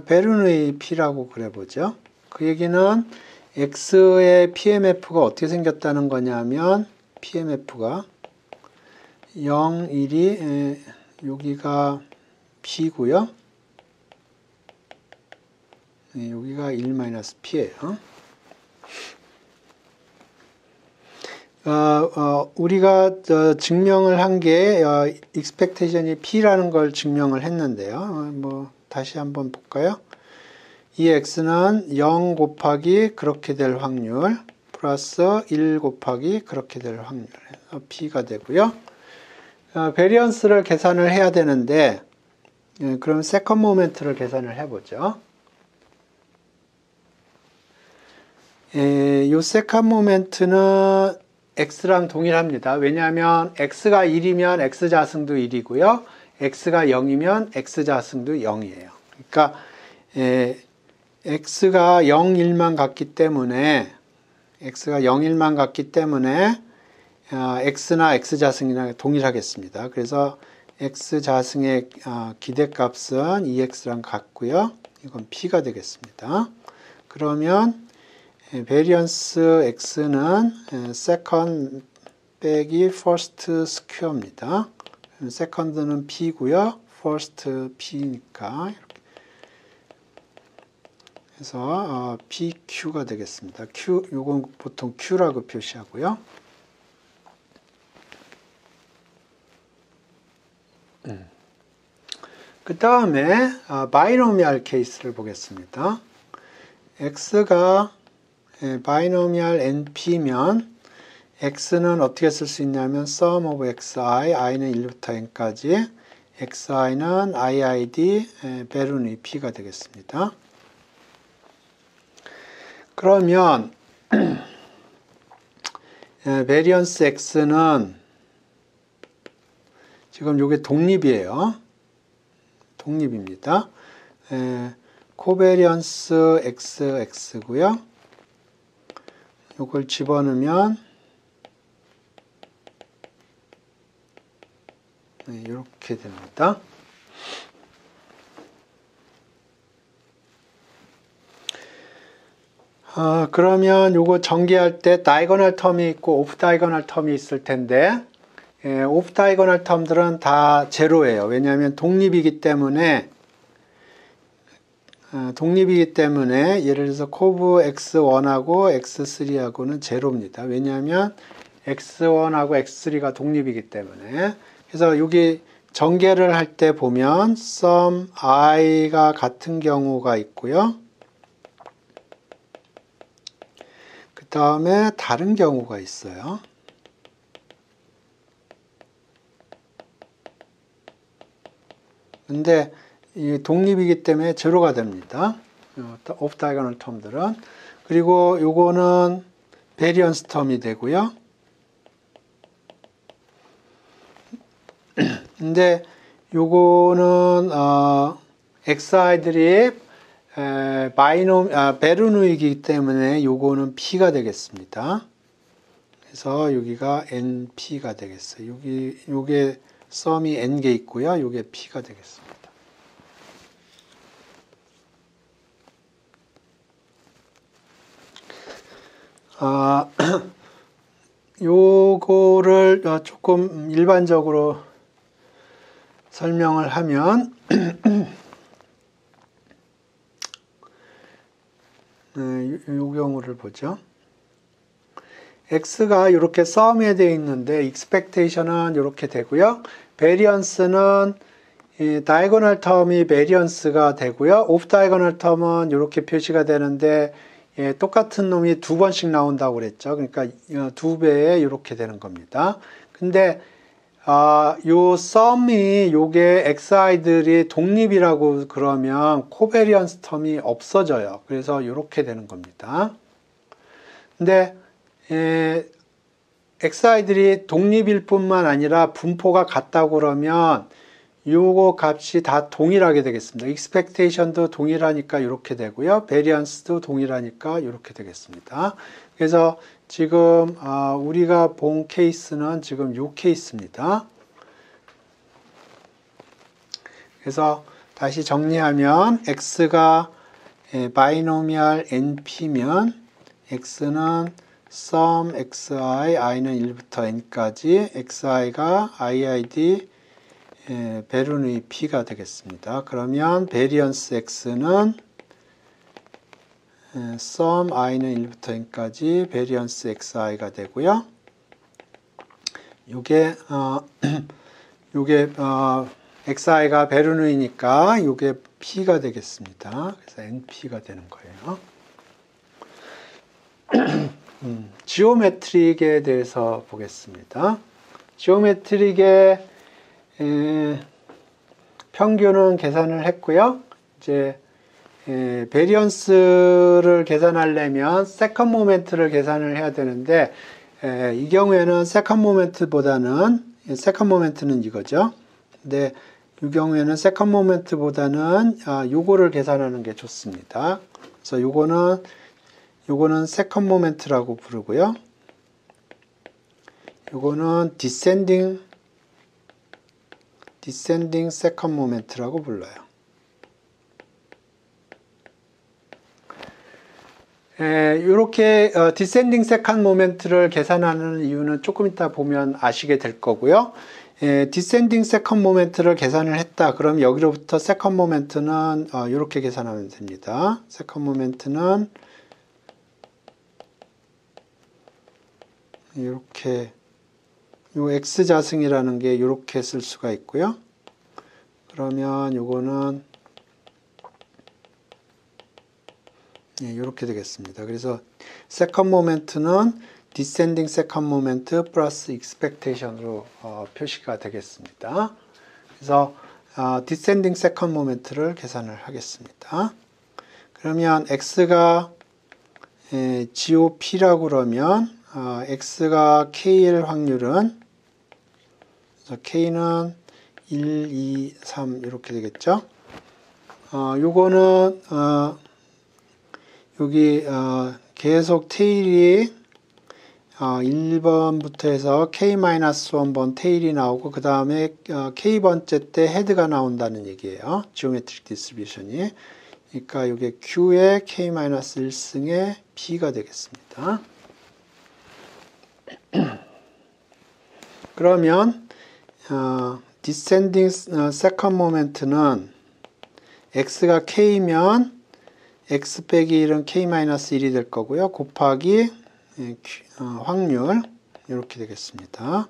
베르누이 P라고 그래보죠. 그 얘기는 x의 PMF가 어떻게 생겼다는 거냐면 PMF가 0, 1이 여기가 P고요. 여기가 1-P예요. 우리가 증명을 한 게 expectation이 P라는 걸 증명을 했는데요. 뭐 다시 한번 볼까요? 이 x는 0 곱하기 그렇게 될 확률 플러스 1 곱하기 그렇게 될 확률 P가 되고요. 베리언스를 계산을 해야 되는데 그럼 세컨 모멘트를 계산을 해보죠. 이 세컨 모멘트는 x랑 동일합니다. 왜냐하면 x가 1이면 x자승도 1이고요. x가 0이면 x자승도 0이에요. 그러니까 x가 0, 1만 같기 때문에 x나 x자승이나 동일하겠습니다. 그래서 x자승의 기대값은 2x랑 같고요. 이건 p가 되겠습니다. 그러면 베리언스 x는 second 빼기 first square입니다. second는 p고요. first p니까 이렇게 해서 pq가 되겠습니다. q 요건 보통 q라고 표시하고요. 그 다음에 바이노미얼 케이스를 보겠습니다. x가 바이노미얼 np면 x는 어떻게 쓸 수 있냐면 sum of xi, i는 1부터 n까지, xi는 iid 베르누이 p가 되겠습니다. 그러면 베리언스 x는 지금 이게 독립이에요. 독립입니다. 코베리언스 xx고요. 이걸 집어넣으면 이렇게 됩니다. 그러면 이거 전개할 때 다이거널 텀이 있고 오프 다이거널 텀이 있을 텐데 오프 다이거널 텀들은 다 제로예요. 왜냐하면 독립이기 때문에 예를 들어서 코브 x1하고 x3하고는 제로입니다. 왜냐하면 x1하고 x3가 독립이기 때문에. 그래서 여기 전개를 할 때 보면 sum i가 같은 경우가 있고요. 그 다음에 다른 경우가 있어요. 근데 이 독립이기 때문에 제로가 됩니다. 오프 다이거널 텀들은. 그리고 요거는 베리언스 텀이 되고요. 근데 요거는 xi들이 베르누이기 때문에 요거는 p가 되겠습니다. 그래서 여기가 np가 되겠어요. 요게 썸이 n개 있고요. 요게 p가 되겠습니다. 요거를 조금 일반적으로 설명을 하면 요 경우를 보죠. x가 이렇게 썸에 되어 있는데 expectation은 이렇게 되고요. variance는 다이고널 텀이 variance가 되고요. 오프 다이고널 텀은 이렇게 표시가 되는데 똑같은 놈이 두 번씩 나온다고 그랬죠. 그러니까 두 배에 이렇게 되는 겁니다. 근데 요 썸이 요게 xi들이 독립이라고 그러면 코베리언스 텀이 없어져요. 그래서 이렇게 되는 겁니다. 근데 xi들이 독립일 뿐만 아니라 분포가 같다고 그러면 요거 값이 다 동일하게 되겠습니다. expectation도 동일하니까 이렇게 되고요. variance도 동일하니까 이렇게 되겠습니다. 그래서 지금 우리가 본 케이스는 지금 요 케이스입니다. 그래서 다시 정리하면 x가 바이노미얼 np면 x는 sum xi, i는 1부터 n까지, xi가 iid 베르누이 p가 되겠습니다. 그러면 베리언스 x는 sum i는 1부터 n까지 베리언스 xi가 되고요. 요게 xi가 베르누이니까 요게 p가 되겠습니다. 그래서 np가 되는 거예요. 지오메트릭에 대해서 보겠습니다. 지오메트릭의 평균은 계산을 했고요. 이제 베리언스를 계산하려면 세컨 모멘트를 계산을 해야 되는데 이 경우에는 세컨 모멘트는 이거죠. 근데 이 경우에는 세컨 모멘트보다는 요거를 계산하는 게 좋습니다. 그래서 요거는 세컨 모멘트라고 부르고요. 요거는 디센딩 세컨 모멘트라고 불러요. 이렇게 디센딩 세컨 모멘트를 계산하는 이유는 조금 이따 보면 아시게 될 거고요. 디센딩 세컨 모멘트를 계산을 했다. 그럼 여기로부터 세컨 모멘트는 이렇게 계산하면 됩니다. 세컨 모멘트는 이렇게 요 x 자승이라는 게 이렇게 쓸 수가 있고요. 그러면 요거는 예, 이렇게 되겠습니다. 그래서 세컨 모멘트는 디센딩 세컨 모멘트 플러스 익스펙테이션으로 표시가 되겠습니다. 그래서 디센딩 세컨 모멘트를 계산을 하겠습니다. 그러면 x가 GOP라고 그러면 x가 K일 확률은 그래서 K는 1, 2, 3 이렇게 되겠죠. 요거는 여기 계속 테일이 1번부터 해서 K-1번 테일이 나오고 그 다음에 K번째 때 헤드가 나온다는 얘기예요. 지오메트릭 디스트리뷰션이. 그러니까 이게 Q의 K-1승의 B가 되겠습니다. 그러면 descending second moment는 x가 k면 x 빼기 1은 k-1이 될 거고요. 곱하기 확률 이렇게 되겠습니다.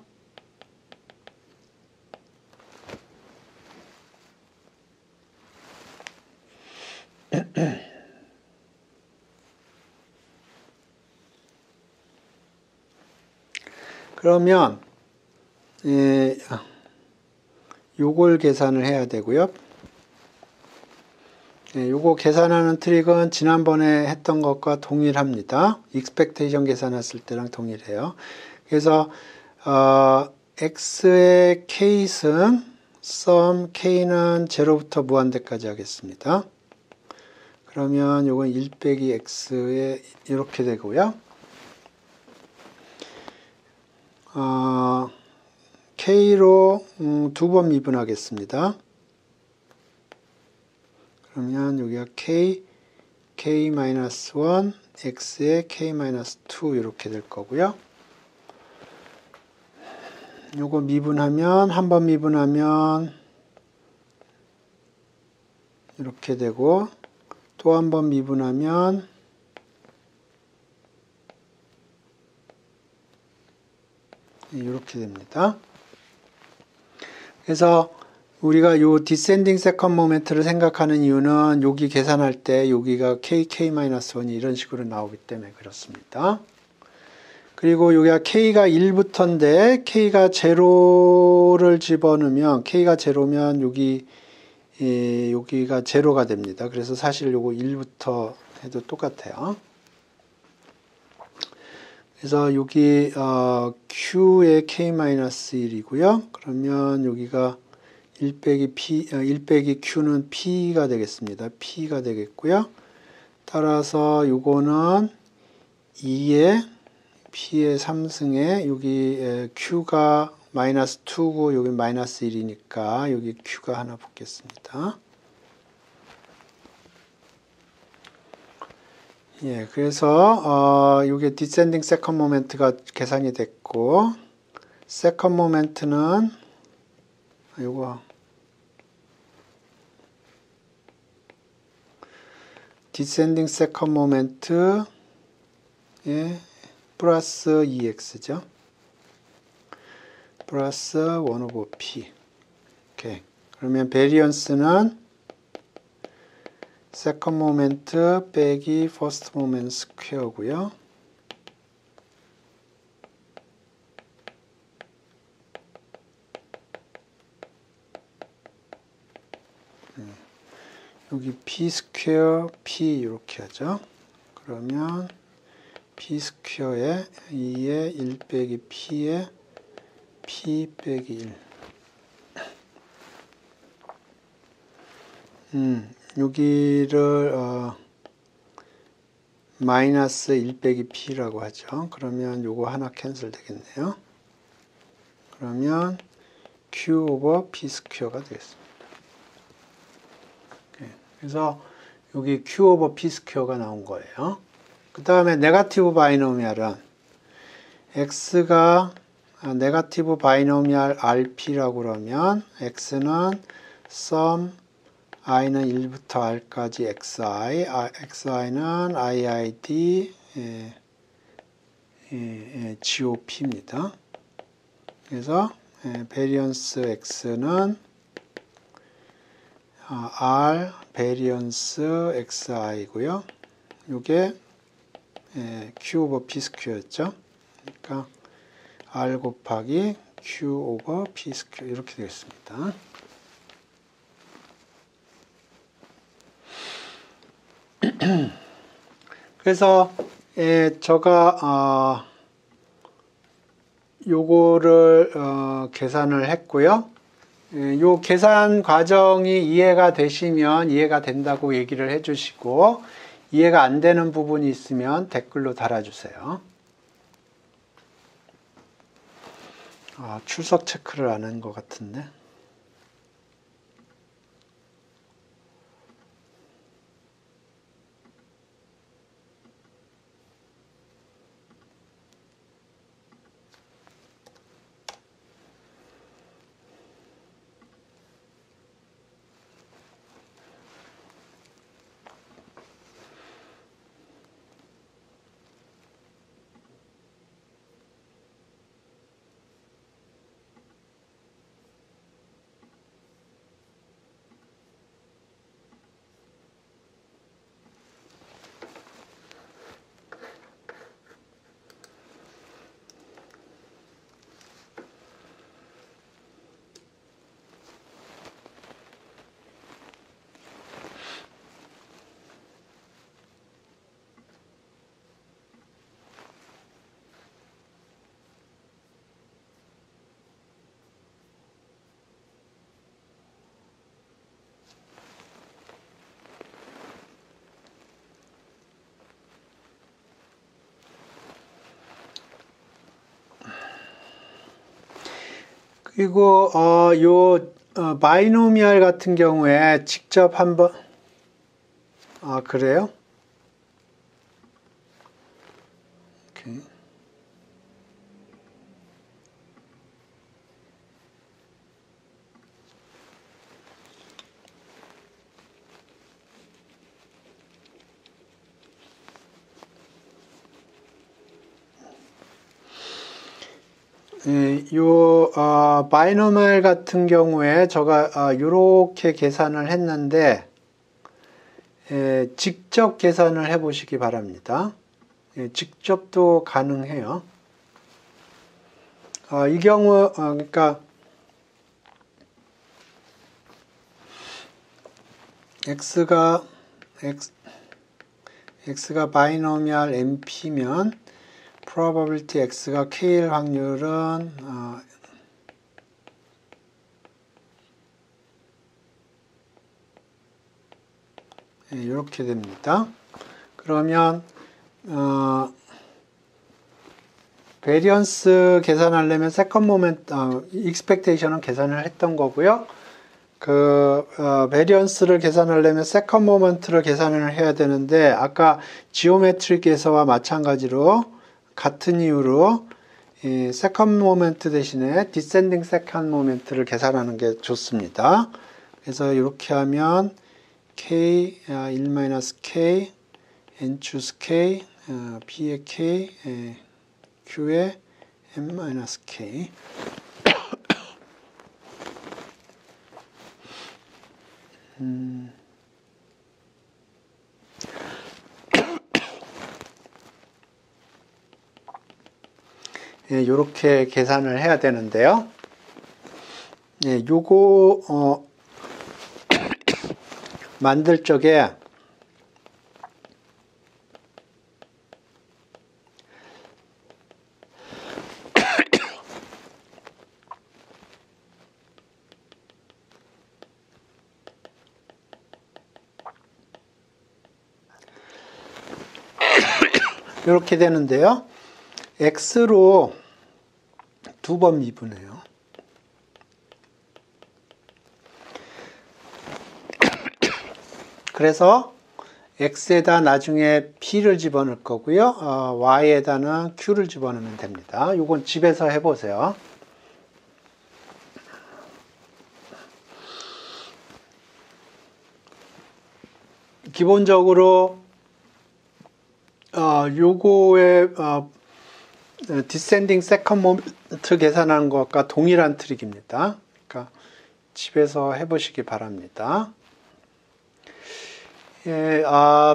그러면 요걸 계산을 해야 되고요. 요거 계산하는 트릭은 지난번에 했던 것과 동일합니다. 익스펙테이션 계산했을 때랑 동일해요. 그래서 x의 k승 sum k는 0부터 무한대까지 하겠습니다. 그러면 요건 1 빼기 x에 이렇게 되고요. k로 두 번 미분하겠습니다. 그러면 여기가 k-1, x에 k-2 이렇게 될 거고요. 요거 미분하면 한 번 미분하면 이렇게 되고 또 한 번 미분하면 이렇게 됩니다. 그래서 우리가 요 디센딩 세컨 모멘트를 생각하는 이유는 여기 계산할 때 여기가 k-1이 이런 식으로 나오기 때문에 그렇습니다. 그리고 여기가 k가 1부터인데 k가 0를 집어넣으면 k가 0면 여기가 0가 됩니다. 그래서 사실 요거 1부터 해도 똑같아요. 그래서 여기 q의 k-1이고요. 그러면 여기가 1 빼기 q는 p가 되겠습니다. p가 되겠고요. 따라서 요거는 2의 p의 3승에 여기 q가 마이너스 2고 여기 마이너스 1이니까 여기 q가 하나 붙겠습니다. 예, 그래서 이게 디센딩 세컨 모멘트가 계산이 됐고 세컨 모멘트는 요거 디센딩 세컨 모멘트에 플러스 2x죠. 플러스 1 오버 p. 오케이. 그러면 베리언스는 세컨드 모멘트 빼기 퍼스트 모멘트 스퀘어고요. 여기 p 스퀘어 p 이렇게 하죠. 그러면 p 스퀘어에 2에 1 빼기 p에 p 빼기 1. 여기를 마이너스 1 빼기 p라고 하죠. 그러면 요거 하나 캔슬 되겠네요. 그러면 q 오버 p 스퀘어가 되겠습니다. 그래서 여기 q 오버 p 스퀘어가 나온 거예요. 그 다음에 네거티브 바이노미알은 x가 네거티브 바이노미알 rp라고 그러면 x는 sum i는 1부터 r까지 xi, xi는 iid gop입니다. 그래서 베리언스 x는 r 베리언스 xi고요. 요게 Q 오버 P 스퀘어였죠. 그러니까 R 곱하기 Q 오버 P 스퀘어 이렇게 되겠습니다. 그래서 제가 요거를 계산을 했고요. 요 계산 과정이 이해가 되시면 이해가 된다고 얘기를 해주시고, 이해가 안 되는 부분이 있으면 댓글로 달아주세요. 출석 체크를 안 한 것 같은데. 그리고 바이노미얼 같은 경우에 직접 한번 그래요? 오케이. 바이노멀 같은 경우에 제가 이렇게 계산을 했는데 직접 계산을 해 보시기 바랍니다. 직접도 가능해요. 이 경우 그러니까 x가 바이노미얼 NP면 probability x가 k일 확률은 이렇게 됩니다. 그러면 베리언스 계산하려면 세컨드 모멘트 익스펙테이션은 계산을 했던 거고요. 베리언스를 계산하려면 세컨드 모멘트를 계산을 해야 되는데, 아까 지오메트릭에서와 마찬가지로 같은 이유로 세컨드 모멘트 대신에 디센딩 세컨드 모멘트를 계산하는 게 좋습니다. 그래서 이렇게 하면 k 1-k n choose k p의 k q의 n-k 이렇게 계산을 해야 되는데요. 요거 만들 적에 이렇게 되는데요. x로 두 번 미분해요. 그래서 x에다 나중에 p를 집어넣을 거고요. y에다는 q를 집어넣으면 됩니다. 이건 집에서 해보세요. 기본적으로 요거의 디센딩 세컨드 모멘트 계산하는 것과 동일한 트릭입니다. 그러니까 집에서 해보시기 바랍니다. 예,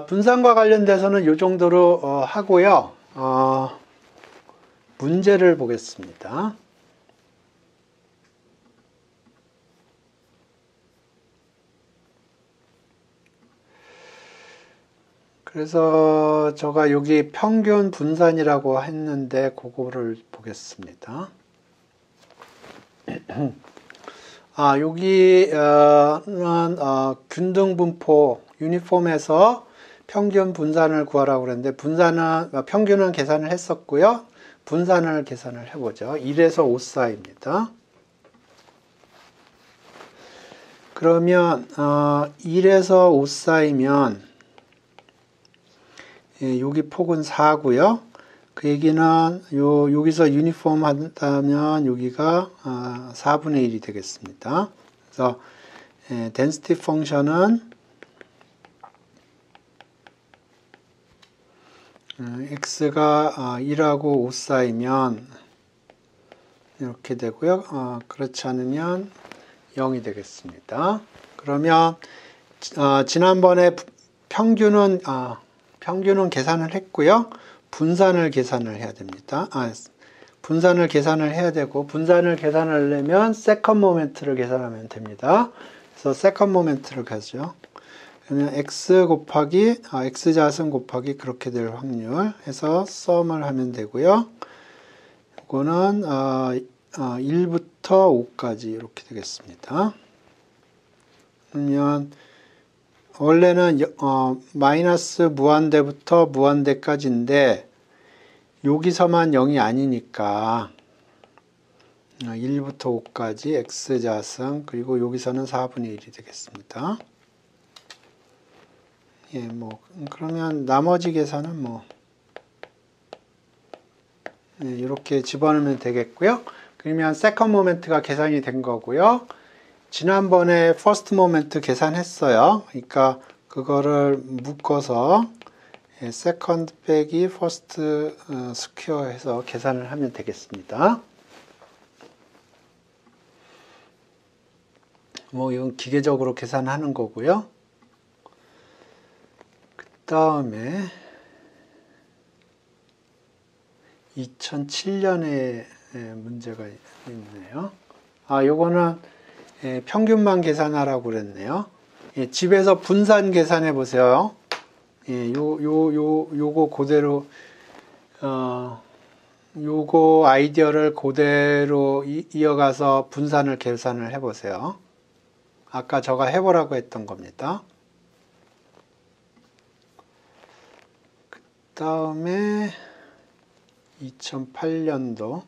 분산과 관련돼서는 이 정도로 하고요. 문제를 보겠습니다. 그래서 제가 여기 평균 분산이라고 했는데 그거를 보겠습니다. 여기는 균등 분포 유니폼에서 평균 분산을 구하라고 그랬는데 평균은 계산을 했었고요. 분산을 계산을 해보죠. 1에서 5 사이입니다. 그러면 1에서 5 사이면 여기 폭은 4고요. 그 얘기는 여기서 유니폼 한다면 여기가 4분의 1이 되겠습니다. 그래서 density 펑션은 x가 1하고 5 사이면 이렇게 되고요. 그렇지 않으면 0이 되겠습니다. 그러면 지난번에 평균은 계산을 했고요. 분산을 계산을 해야 됩니다. 분산을 계산을 해야 되고, 분산을 계산하려면 세컨 모멘트를 계산하면 됩니다. 그래서 세컨 모멘트를 가죠. 그러면 x 곱하기 x자승 곱하기 그렇게 될 확률 해서 썸을 하면 되고요. 이거는 1부터 5까지 이렇게 되겠습니다. 그러면 원래는 마이너스 무한대부터 무한대까지인데 여기서만 0이 아니니까 1부터 5까지 x자승 그리고 여기서는 4분의 1이 되겠습니다. 예, 그러면 나머지 계산은 이렇게 집어넣으면 되겠고요. 그러면 세컨드 모멘트가 계산이 된 거고요. 지난번에 퍼스트 모멘트 계산했어요. 그러니까 그거를 묶어서 세컨드 빼기 퍼스트 스퀘어 해서 계산을 하면 되겠습니다. 이건 기계적으로 계산하는 거고요. 그 다음에 2007년에 문제가 있네요. 요거는 평균만 계산하라고 그랬네요. 집에서 분산 계산해 보세요. 요거 그대로, 요거 아이디어를 그대로 이어가서 분산을 계산을 해 보세요. 아까 제가 해보라고 했던 겁니다. 그 다음에 2008년도.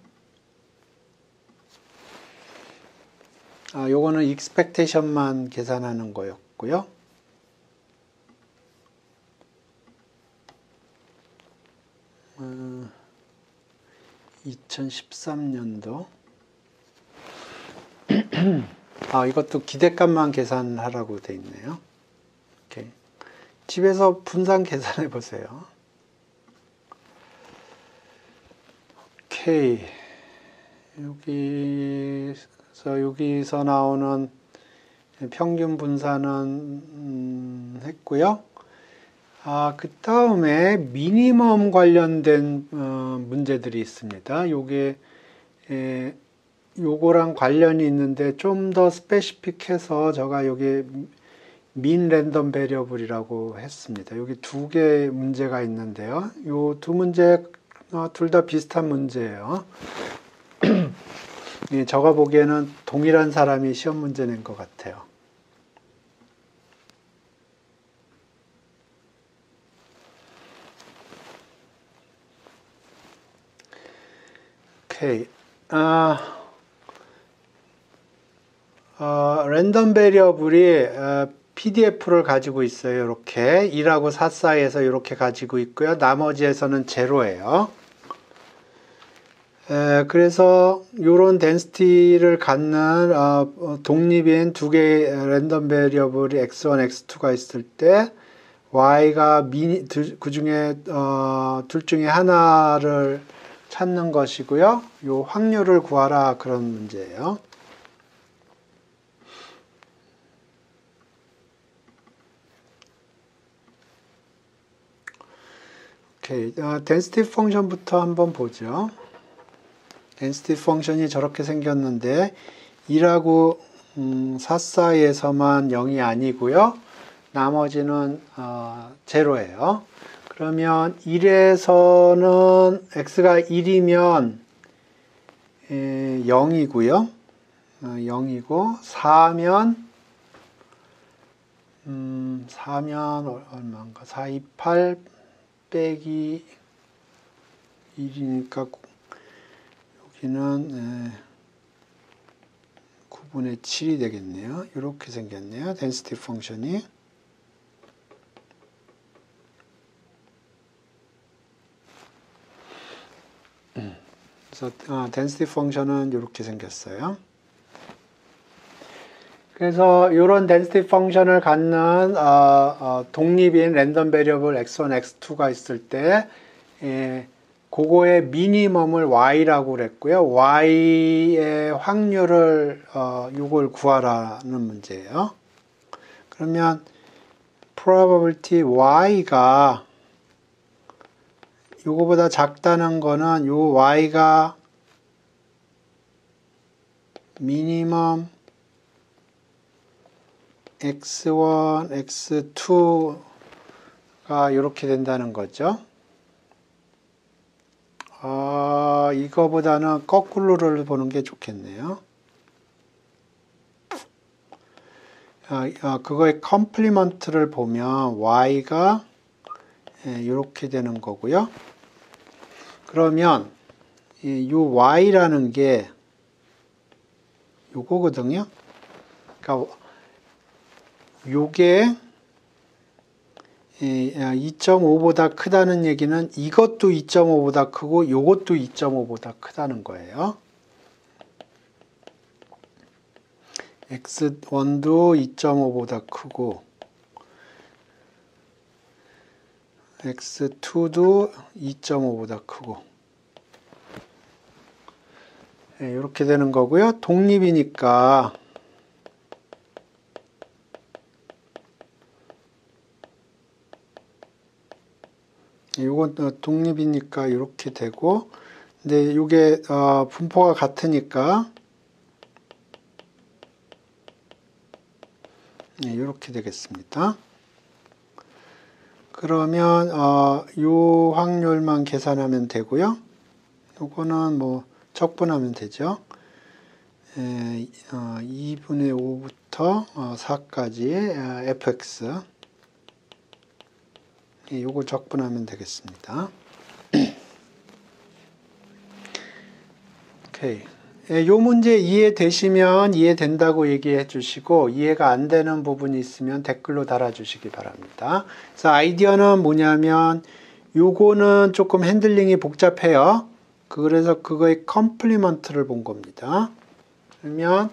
요거는 expectation만 계산하는 거였고요. 2013년도. 이것도 기대값만 계산하라고 돼 있네요. 오케이. 집에서 분산 계산해 보세요. 오케이. 여기서 나오는 평균 분산은 했고요. 그 다음에 미니멈 관련된 문제들이 있습니다. 요거랑 관련이 있는데 좀 더 스페시픽해서 제가 여기 민 랜덤 베리어블이라고 했습니다. 여기 두 개 문제가 있는데요. 요 두 문제 둘 다 비슷한 문제예요. 제가 보기에는 동일한 사람이 시험 문제 낸 것 같아요. 오케이. 랜덤 베리어블이 PDF를 가지고 있어요. 이렇게 1하고 4 사이에서 이렇게 가지고 있고요. 나머지에서는 제로예요. 그래서 이런 덴시티를 갖는 독립인 두 개의 랜덤 베리어블이 x1, x2가 있을 때 y가 그 중에 둘 중에 하나를 찾는 것이고요. 요 확률을 구하라 그런 문제예요. 오케이. density 펑션부터 한번 보죠. density 펑션이 저렇게 생겼는데 2하고 4 사이에서만 0이 아니고요. 나머지는 제로예요. 그러면 1에서는 x가 1이면 0이고요. 0이고 4면 얼마인가? 428 빼기 1이니까 여기는 9분의 7이 되겠네요. 이렇게 생겼네요. density 펑션이. 그래서 density 펑션은 이렇게 생겼어요. 그래서 이런 density 펑션을 갖는 독립인 랜덤 베리어블 x1, x2가 있을 때 그거의 미니멈을 y라고 그랬고요. y의 확률을 이걸 구하라는 문제예요. 그러면 probability y가 요거보다 작다는 거는 요 y가 미니멈 x1, x2가 이렇게 된다는 거죠. 이거보다는 거꾸로를 보는 게 좋겠네요. 그거의 컴플리먼트를 보면 y가 이렇게 되는 거고요. 그러면 이 y라는 게 요거거든요. 그러니까 요게 2.5보다 크다는 얘기는 이것도 2.5보다 크고 요것도 2.5보다 크다는 거예요. x1도 2.5보다 크고 x2도 2.5보다 크고 이렇게 되는 거고요. 독립이니까 이건 독립이니까 이렇게 되고, 근데 이게 분포가 같으니까 이렇게 되겠습니다. 그러면 요 확률만 계산하면 되고요. 요거는 뭐 적분하면 되죠. 2분의 5부터 4까지 fx 요거 적분하면 되겠습니다. 오케이. 요 문제 이해되시면 이해된다고 얘기해 주시고 이해가 안 되는 부분이 있으면 댓글로 달아주시기 바랍니다. 그래서 아이디어는 뭐냐면 요거는 조금 핸들링이 복잡해요. 그래서 그거의 컴플리먼트를 본 겁니다. 그러면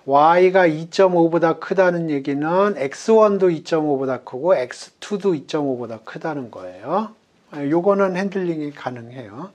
y가 2.5보다 크다는 얘기는 x1도 2.5보다 크고 x2도 2.5보다 크다는 거예요. 요거는 핸들링이 가능해요.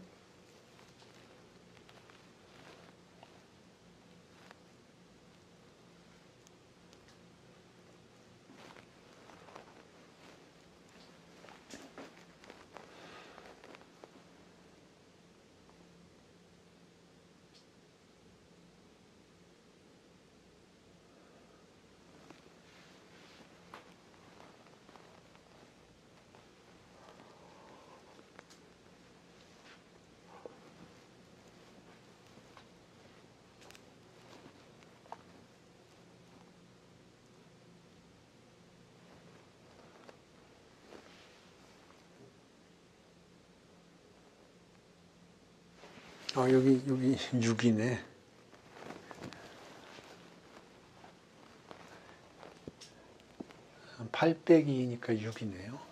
여기 6이네. 8 빼기 2니까 6이네요.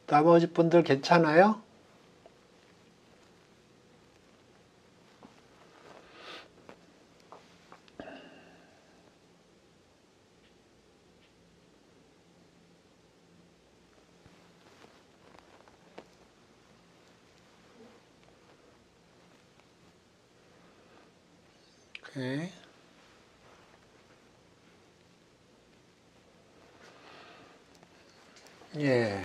나머지 분들 괜찮아요? 오케이. 예.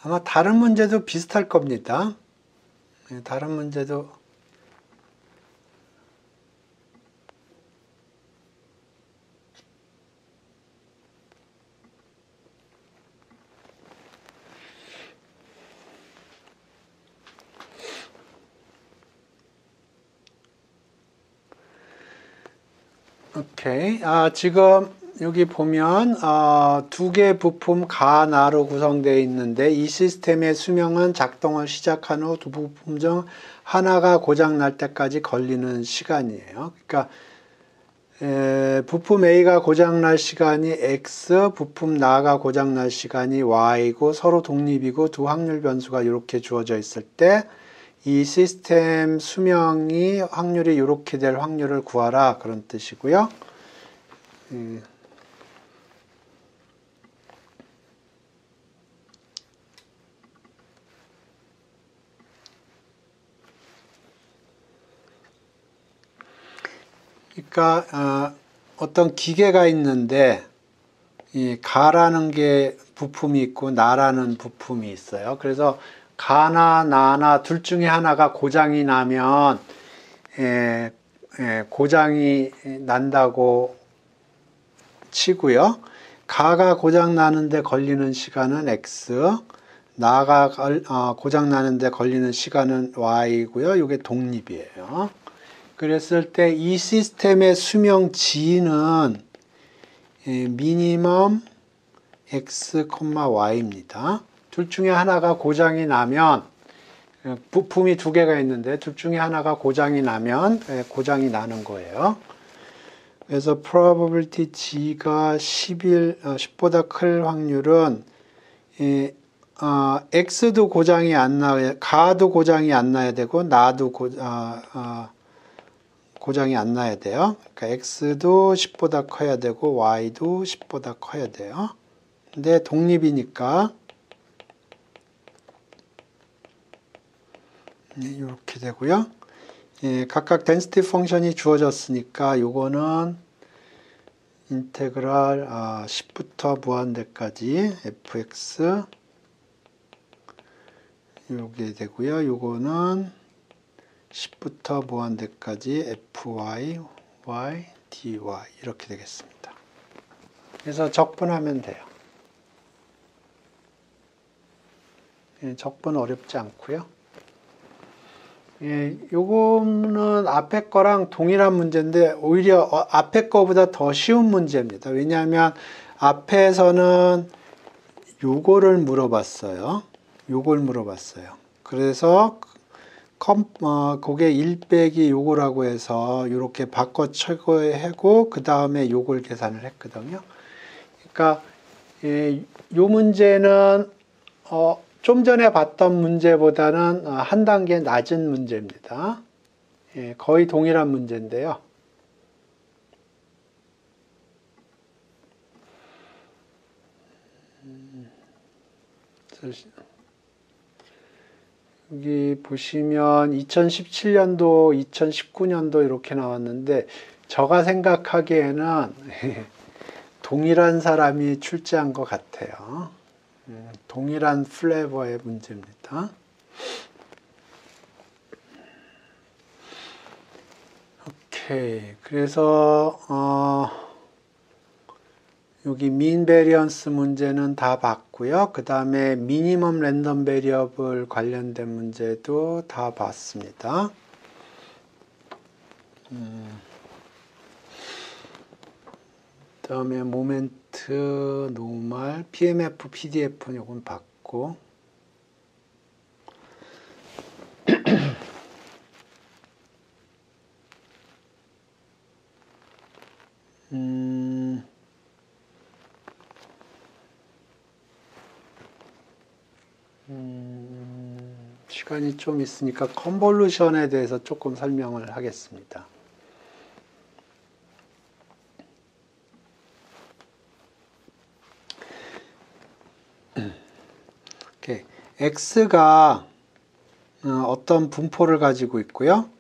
아마 다른 문제도 비슷할 겁니다. 예, 다른 문제도. 오케이. 지금 여기 보면 두 개 부품 가, 나로 구성되어 있는데 이 시스템의 수명은 작동을 시작한 후 두 부품 중 하나가 고장 날 때까지 걸리는 시간이에요. 그러니까 부품 A가 고장 날 시간이 X, 부품 나가 고장 날 시간이 Y고 서로 독립이고 두 확률 변수가 이렇게 주어져 있을 때 이 시스템 수명이 확률이 이렇게 될 확률을 구하라 그런 뜻이고요. 그러니까 어떤 기계가 있는데 이 가라는 게 부품이 있고 나라는 부품이 있어요. 그래서 가나 나나 둘 중에 하나가 고장이 나면 고장이 난다고 치고요. 가가 고장 나는데 걸리는 시간은 X, 나가 고장 나는데 걸리는 시간은 Y고요. 이게 독립이에요. 그랬을 때 이 시스템의 수명 G는 미니멈 X, Y입니다. 둘 중에 하나가 고장이 나면 부품이 두 개가 있는데 둘 중에 하나가 고장이 나면 고장이 나는 거예요. 그래서 probability G가 10보다 클 확률은 X도 고장이 안 나야, 가도 고장이 안 나야 되고 나도 고장이 안 나야 돼요. 그러니까 X도 10보다 커야 되고 Y도 10보다 커야 돼요. 근데 독립이니까 이렇게 되고요. 각각 density 펑션이 주어졌으니까 요거는 인테그랄 10부터 무한대까지 fx 요게 되고요. 요거는 10부터 무한대까지 fy, y, dy 이렇게 되겠습니다. 그래서 적분하면 돼요. 적분 어렵지 않고요. 요거는 앞에 거랑 동일한 문제인데 오히려 앞에 거보다 더 쉬운 문제입니다. 왜냐하면 앞에서는 요거를 물어봤어요. 요걸 물어봤어요. 그래서 그게 1 빼기 요거라고 해서 이렇게 바꿔 처리하고 그 다음에 요걸 계산을 했거든요. 그러니까 요 문제는 좀 전에 봤던 문제보다는 한 단계 낮은 문제입니다. 거의 동일한 문제인데요. 여기 보시면 2017년도, 2019년도 이렇게 나왔는데 제가 생각하기에는 동일한 사람이 출제한 것 같아요. 동일한 플레이버의 문제입니다. 오케이. 그래서 여기 민 베리언스 문제는 다 봤고요. 그 다음에 미니멈 랜덤 베리어블 관련된 문제도 다 봤습니다. 그 다음에 모멘트, 노멀, PMF, PDF는 요건 봤고 시간이 좀 있으니까 컨볼루션에 대해서 조금 설명을 하겠습니다. X가 어떤 분포를 가지고 있고요.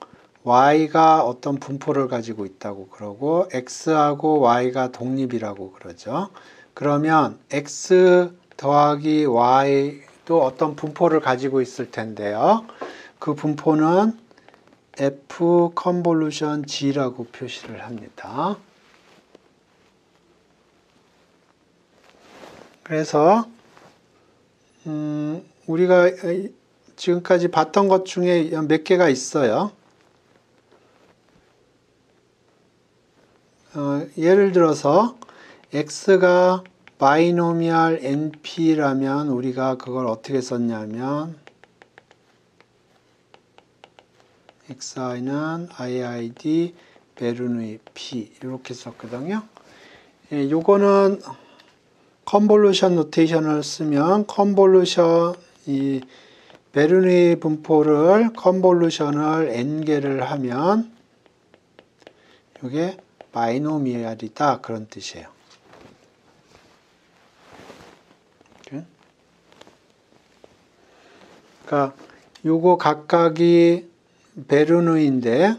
y가 어떤 분포를 가지고 있다고 그러고 x하고 y가 독립이라고 그러죠. 그러면 x 더하기 y도 어떤 분포를 가지고 있을 텐데요. 그 분포는 f 컨볼루션 g라고 표시를 합니다. 그래서 우리가 지금까지 봤던 것 중에 몇 개가 있어요. 예를 들어서 x가 바이노미얼 np라면 우리가 그걸 어떻게 썼냐면 xi는 iid 베르누이 p 이렇게 썼거든요. 요거는 컨볼루션 노테이션을 쓰면 컨볼루션 이 베르누이 분포를 컨볼루션을 n개를 하면 이게 바이노미얼이다 그런 뜻이에요. 그러니까 요거 각각이 베르누이인데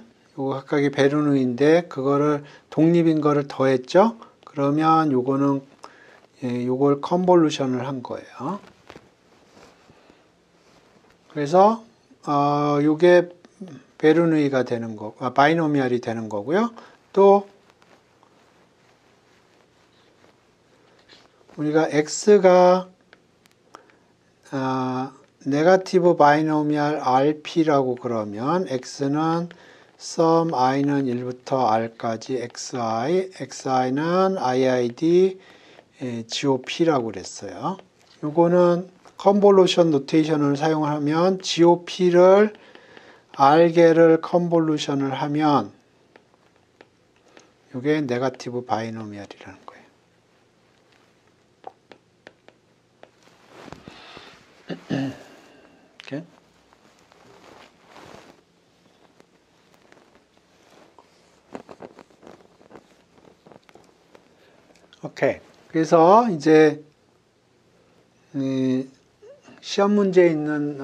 그거를 독립인 거를 더했죠. 그러면 요거는 요걸 컨볼루션을 한 거예요. 그래서 요게 베르누이가 되는 거, 바이노미얼이 되는 거고요. 또 우리가 x가 네거티브 바이노미얼 rp라고 그러면 x는 sum i는 1부터 r까지 xi는 iid gop라고 그랬어요. 요거는 컨볼루션 노테이션을 사용하면 gop를 r개를 컨볼루션을 하면 이게 네거티브 바이노미얼이라는 거예요. 이렇게. 오케이. 그래서 이제 시험 문제에 있는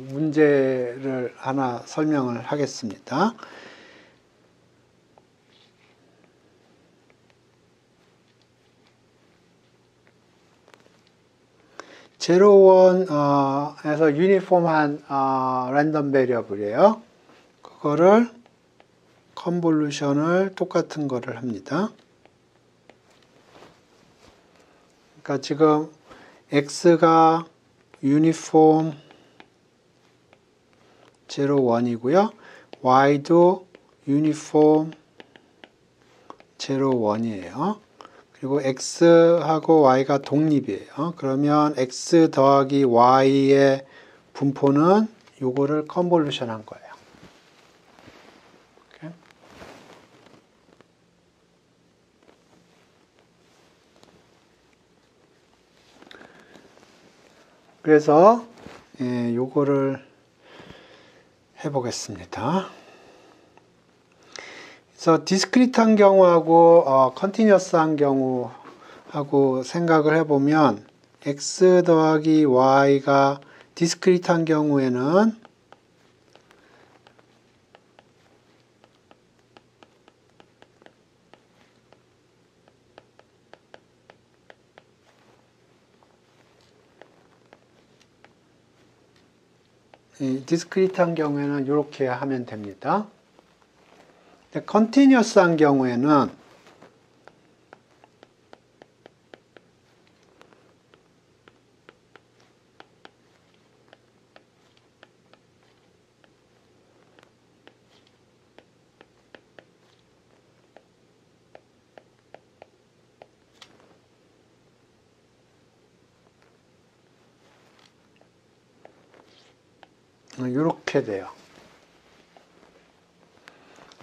문제를 하나 설명을 하겠습니다. 제로원에서 유니폼한 랜덤 베리어블이에요. 그거를 컨볼루션을 똑같은 거를 합니다. 그러니까 지금 x가 유니폼 0,1이고요. y도 유니폼 0,1이에요. 그리고 x하고 y가 독립이에요. 그러면 x 더하기 y의 분포는 요거를 컨볼루션 한 거예요. 오케이? 그래서 요거를 해보겠습니다. 그래서 디스크리트한 경우하고 컨티뉴어스한 경우하고 생각을 해보면 x 더하기 y가 디스크리트한 경우에는 디스크리트한 경우에는 이렇게 하면 됩니다. 컨티뉴어스한 경우에는 이렇게 돼요.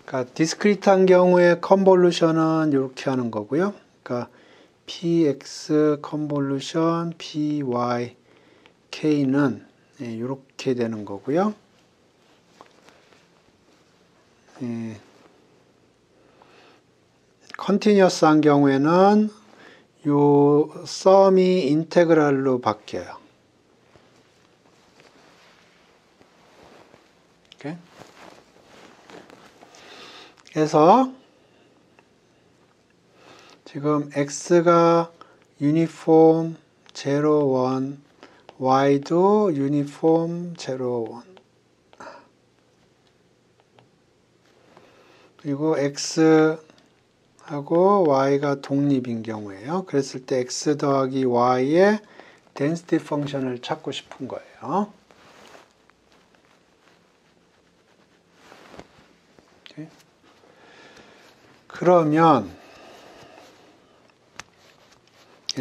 그러니까 디스크리트한 경우에 컨볼루션은 이렇게 하는 거고요. 그러니까 px 컨볼루션 py k는 이렇게 되는 거고요. 컨티뉴어스한 경우에는 요 썸이 인테그랄로 바뀌어요. 오케이? 해서 지금 x가 유니폼 0, 1, y도 유니폼 0, 1. 그리고 x하고 y가 독립인 경우에요. 그랬을 때 x 더하기 y의 density 펑션을 찾고 싶은 거예요. 그러면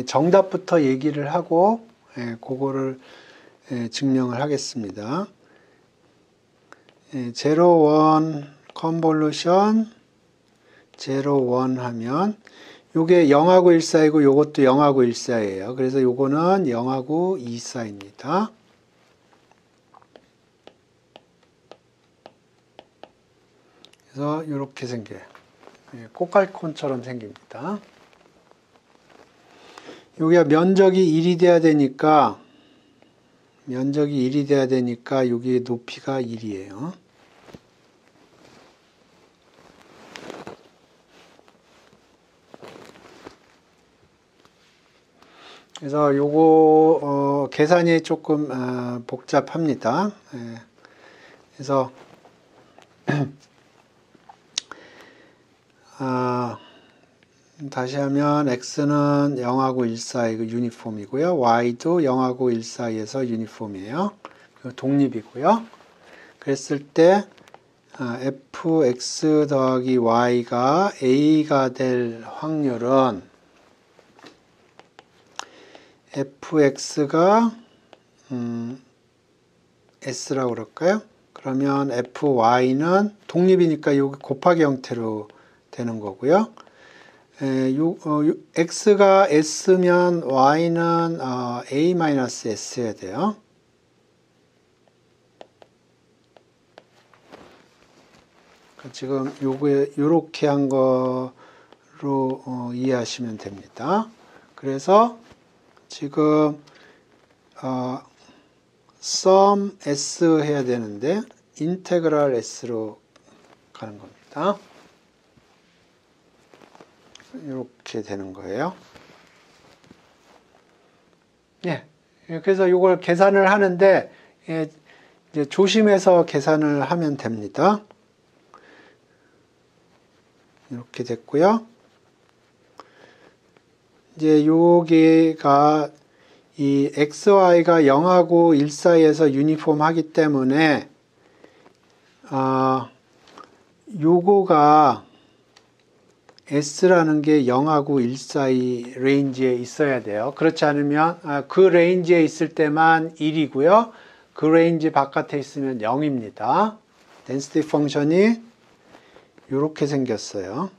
정답부터 얘기를 하고 그거를 증명을 하겠습니다. 0, 1 컨볼루션 0, 1 하면 요게 0하고 1 사이고 요것도 0하고 1 사이예요. 그래서 요거는 0하고 2 사이입니다. 그래서 이렇게 생겨요. 꽃갈콘처럼 생깁니다. 여기가 면적이 1이 돼야 되니까 여기 높이가 1이에요. 그래서 요거 계산이 조금 복잡합니다. 그래서 다시 하면 x는 0하고 1 사이 유니폼이고요. y도 0하고 1 사이에서 유니폼이에요. 독립이고요. 그랬을 때 fx 더하기 y가 a가 될 확률은 fx가 s라고 그럴까요? 그러면 fy는 독립이니까 여기 곱하기 형태로 되는 거고요. x가 s면 y는 a-s여야 돼요. 지금 요렇게 한 거로 이해하시면 됩니다. 그래서 지금 sum s 해야 되는데 인테그랄 s로 가는 겁니다. 이렇게 되는 거예요. 그래서 이걸 계산을 하는데 이제 조심해서 계산을 하면 됩니다. 이렇게 됐고요. 이제 여기가 이 xy가 0하고 1 사이에서 유니폼하기 때문에 요거가 s라는 게 0하고 1 사이 레인지에 있어야 돼요. 그렇지 않으면 그 레인지에 있을 때만 1이고요. 그 레인지 바깥에 있으면 0입니다. density 펑션이 이렇게 생겼어요.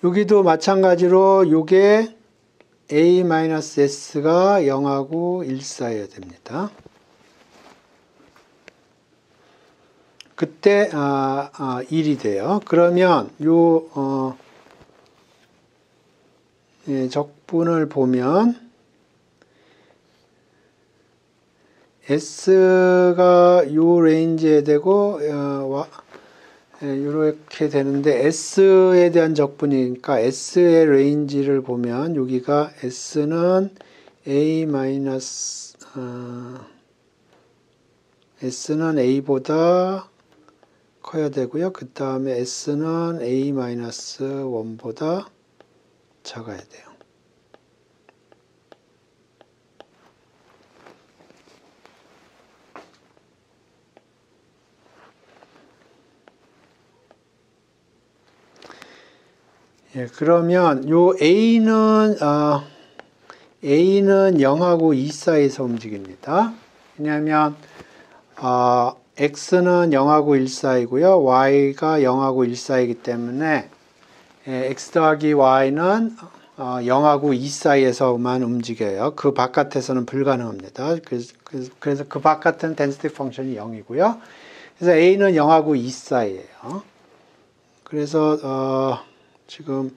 여기도 마찬가지로 요게 a-s가 0하고 1 사이여야 됩니다. 그때 1이 돼요. 그러면 요 적분을 보면 s가 요 레인지에 되고 이렇게 되는데 s에 대한 적분이니까 s의 레인지를 보면 여기가 s는 s는 a보다 커야 되고요. 그 다음에 s는 a-1보다 작아야 돼요. 그러면 요 a는 0하고 2 사이에서 움직입니다. 왜냐하면 x는 0하고 1 사이고요. y가 0하고 1 사이이기 때문에 x 더하기 y는 0하고 2 사이에서만 움직여요. 그 바깥에서는 불가능합니다. 그래서 그 바깥은 density 펑션이 0이고요. 그래서 a는 0하고 2 사이예요. 그래서 지금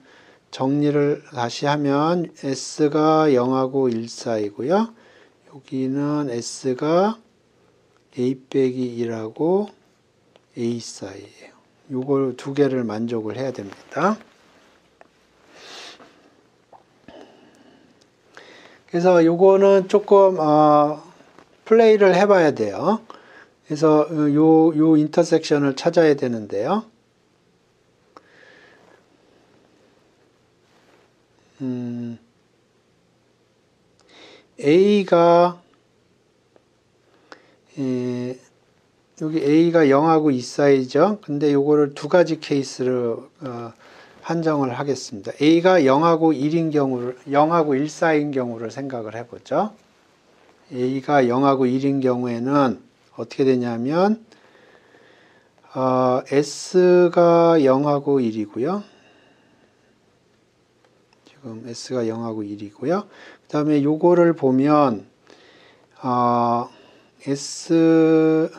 정리를 다시 하면 s가 0하고 1 사이고요. 여기는 s가 A 빼기 2하고 A 사이에요. 요걸 두 개를 만족을 해야 됩니다. 그래서 요거는 조금 플레이를 해봐야 돼요. 그래서 요 인터섹션을 찾아야 되는데요. A가 여기 A가 0하고 2 사이죠. 근데 요거를 두 가지 케이스로 한정을 하겠습니다. A가 0하고 1인 경우를 0하고 1 사이인 경우를 생각을 해보죠. A가 0하고 1인 경우에는 어떻게 되냐면 S가 0하고 1이고요. 지금 S가 0하고 1이고요. 그 다음에 요거를 보면 S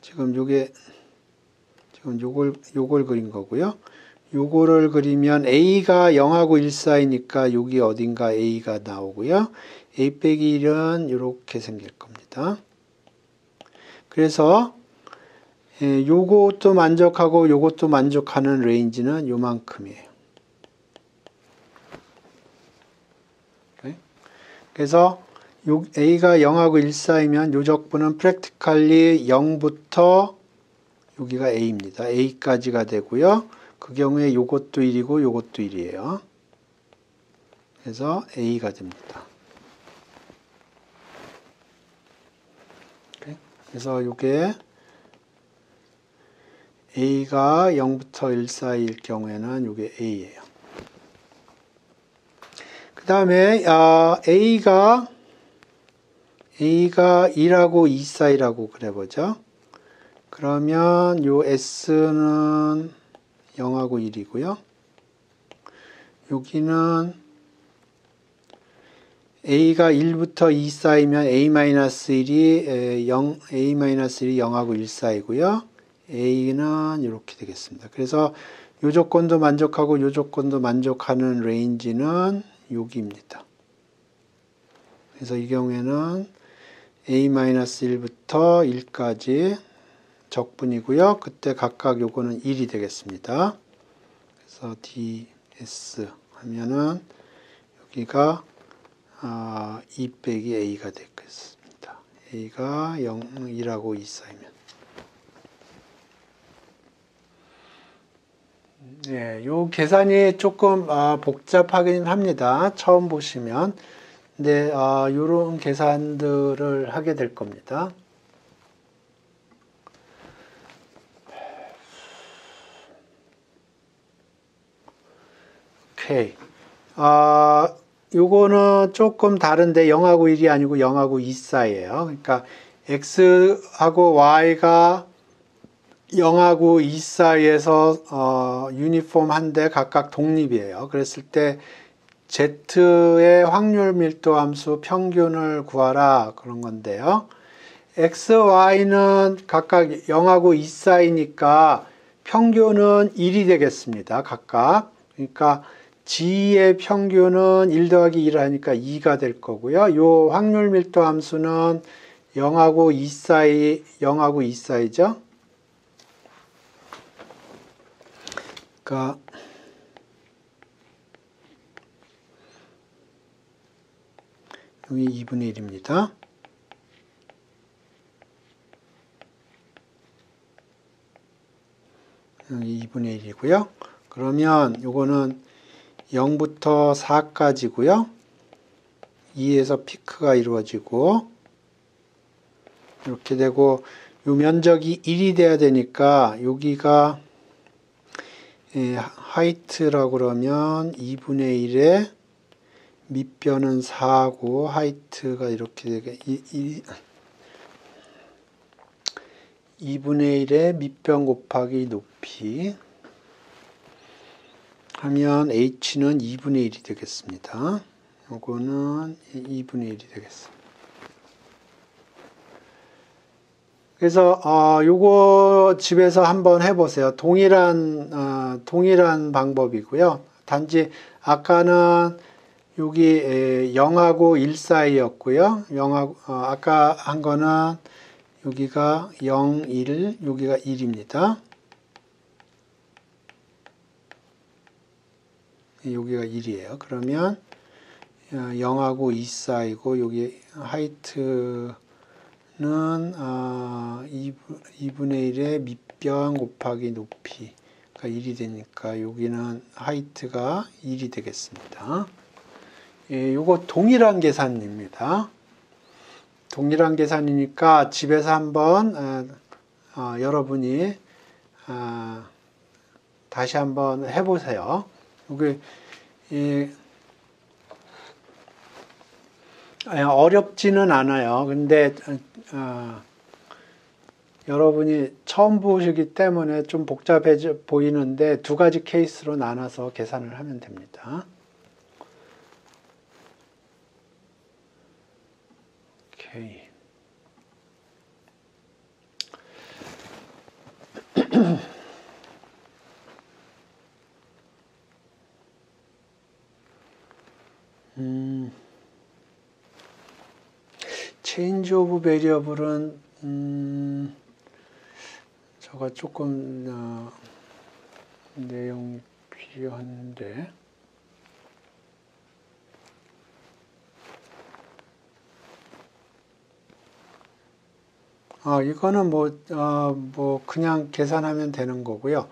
지금 요게 지금 요걸 그린 거고요. 요거를 그리면 A가 0하고 1 사이니까 여기 어딘가 A가 나오고요. A 빼기 1은 이렇게 생길 겁니다. 그래서 요것도 만족하고 요것도 만족하는 레인지는 요만큼이에요. 그래서 A가 0하고 1 사이면 요 적분은 practically 0부터 여기가 A입니다. A까지가 되고요. 그 경우에 요것도 1이고 요것도 1이에요. 그래서 A가 됩니다. 그래서 요게 A가 0부터 1 사이일 경우에는 요게 A예요. 그 다음에 A가 1하고 2 사이라고 그래보죠. 그러면 요 S는 0하고 1이고요. 여기는 A가 1부터 2 사이면 A-1이 0하고 1 사이고요. A는 이렇게 되겠습니다. 그래서 요 조건도 만족하고 요 조건도 만족하는 레인지는 여기입니다. 그래서 이 경우에는 A-1부터 1까지 적분이고요. 그때 각각 요거는 1이 되겠습니다. 그래서 DS 하면은 여기가 2 빼기 A가 되겠습니다. A가 0, 1하고 2 사이면. 네, 요 계산이 조금 복잡하긴 합니다. 처음 보시면. 근데 요런 계산들을 하게 될 겁니다. 오케이. 요거는 조금 다른데 0하고 1이 아니고 0하고 2 사이예요. 그러니까 X하고 Y가 0하고 2 사이에서 유니폼한데 각각 독립이에요. 그랬을 때 Z의 확률 밀도 함수 평균을 구하라 그런 건데요. X, Y는 각각 0하고 2 사이니까 평균은 1이 되겠습니다. 각각. 그러니까 G의 평균은 1 더하기 1 하니까 2가 될 거고요. 요 확률 밀도 함수는 0하고 2 사이, 0하고 2 사이죠. 그러니까 여기 2분의 1입니다. 여기 2분의 1이고요. 그러면 요거는 0부터 4까지고요. 2에서 피크가 이루어지고 이렇게 되고 요 면적이 1이 돼야 되니까 여기가 하이트라고 그러면 2분의 1에 밑변은 4고 하이트가 이렇게 되게 2분의 1에 밑변 곱하기 높이 하면 H는 2분의 1이 되겠습니다. 요거는 2분의 1이 되겠습니다. 그래서 요거 집에서 한번 해보세요. 동일한 방법이고요. 단지 아까는 여기 0하고 1 사이였고요. 아까 한 거는 여기가 0, 1, 여기가 1입니다. 여기가 1이에요. 그러면 0하고 2 사이고 여기 하이트는 2분의 1의 밑변 곱하기 높이가 1이 되니까 여기는 하이트가 1이 되겠습니다. 요거 동일한 계산입니다. 동일한 계산이니까 집에서 한번 여러분이 다시 한번 해보세요. 여기 어렵지는 않아요. 근데 여러분이 처음 보시기 때문에 좀 복잡해 보이는데 두 가지 케이스로 나눠서 계산을 하면 됩니다. 오케이. 체인지 오브 베리어블은 저가 조금 내용이 필요한데 이거는 뭐 그냥 계산하면 되는 거고요.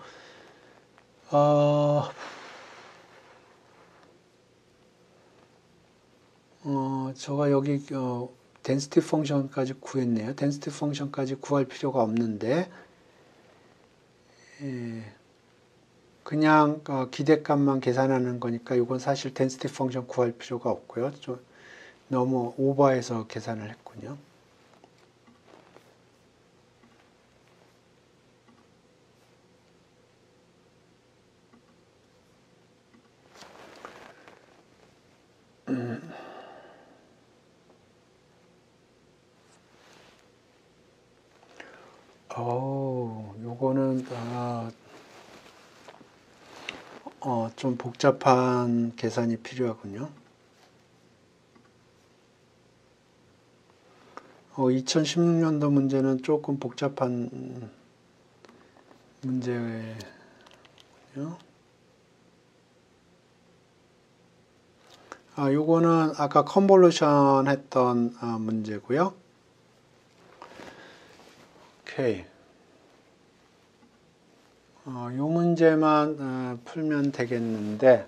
제가 여기 density 펑션까지 구했네요. density 펑션까지 구할 필요가 없는데 그냥 기대값만 계산하는 거니까 이건 사실 density 펑션 구할 필요가 없고요. 좀 너무 오버해서 계산을 했군요. 요거는 좀 복잡한 계산이 필요하군요. 2016년도 문제는 조금 복잡한 문제군요. 요거는 아까 컨볼루션 했던 문제고요. 오케이. 요 문제만 풀면 되겠는데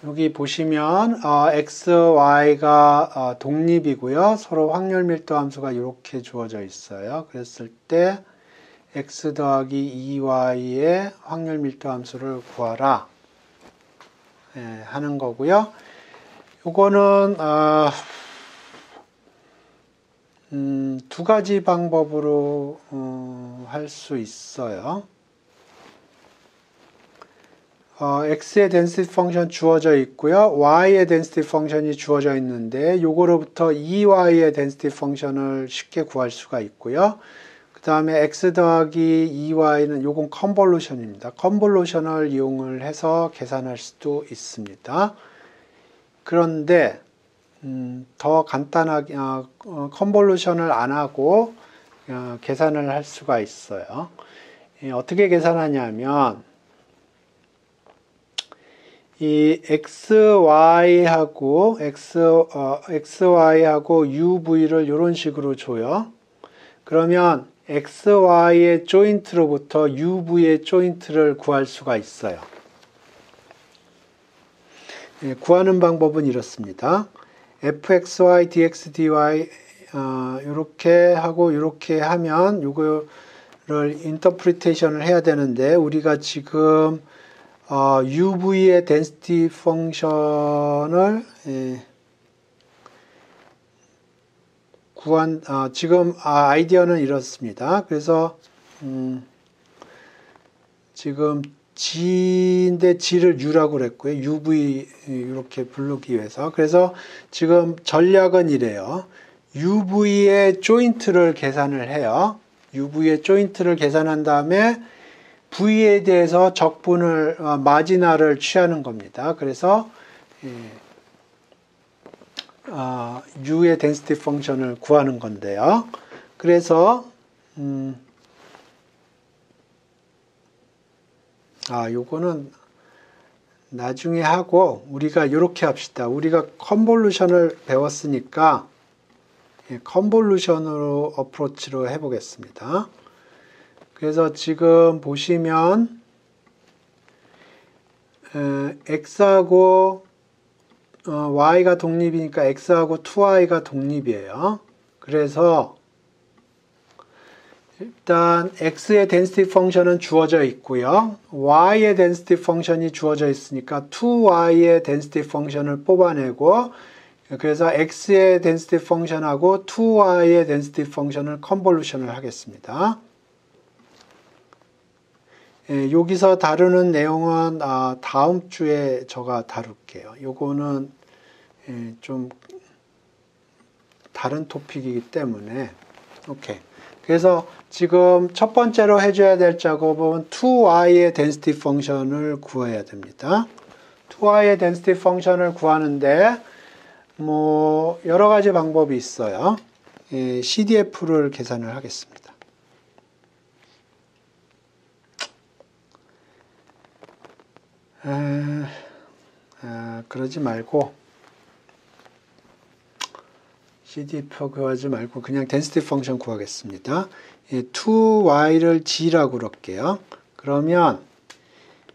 여기 보시면 x, y가 독립이고요. 서로 확률 밀도 함수가 이렇게 주어져 있어요. 그랬을 때 x 더하기 2y의 확률 밀도 함수를 구하라 하는 거고요. 요거는 두 가지 방법으로 할 수 있어요. x의 density 펑션 주어져 있고요. y의 density 펑션이 주어져 있는데 요거로부터 2y의 density 펑션을 쉽게 구할 수가 있고요. 그 다음에 x 더하기 2y는 요건 컨볼루션입니다. 컨볼루션을 이용을 해서 계산할 수도 있습니다. 그런데 더 간단하게 컨볼루션을 안 하고 계산을 할 수가 있어요. 어떻게 계산하냐면 이 xy하고 uv를 이런 식으로 줘요. 그러면 xy의 조인트로부터 uv의 조인트를 구할 수가 있어요. 구하는 방법은 이렇습니다. fxy dx dy 이렇게 하고 이렇게 하면 이거를 인터프리테이션을 해야 되는데 우리가 지금 UV의 density 펑션을 지금 아이디어는 이렇습니다. 그래서 지금 G인데 G를 U라고 그랬고요. UV 이렇게 부르기 위해서. 그래서 지금 전략은 이래요. UV의 조인트를 계산을 해요. UV의 조인트를 계산한 다음에 V에 대해서 적분을 마지날을 취하는 겁니다. 그래서 U의 density 펑션을 구하는 건데요. 그래서 요거는 나중에 하고 우리가 이렇게 합시다. 우리가 컨볼루션을 배웠으니까 컨볼루션으로 어프로치로 해보겠습니다. 그래서 지금 보시면 x하고 y가 독립이니까 x하고 2y가 독립이에요. 그래서 일단 x의 density 펑션은 주어져 있고요. y의 density 펑션이 주어져 있으니까 2y의 density 펑션을 뽑아내고, 그래서 x의 density 펑션하고 2y의 density 펑션을 컨볼루션을 하겠습니다. 여기서 다루는 내용은 다음 주에 제가 다룰게요. 요거는 좀 다른 토픽이기 때문에. 오케이. 그래서 지금 첫 번째로 해줘야 될 작업은 2y의 density 펑션을 구해야 됩니다. 2y의 density 펑션을 구하는데 뭐 여러 가지 방법이 있어요. CDF를 계산을 하겠습니다. 그러지 말고 CDF 구하지 말고 그냥 density 펑션 구하겠습니다. 2y를 g라고 그럴게요. 그러면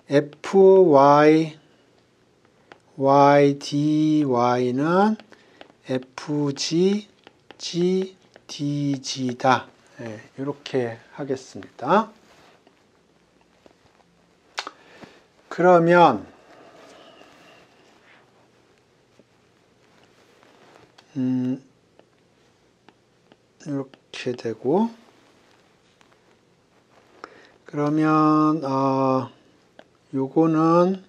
fy y dy는 fg g dg다. 이렇게 하겠습니다. 그러면 이렇게 되고, 그러면 요거는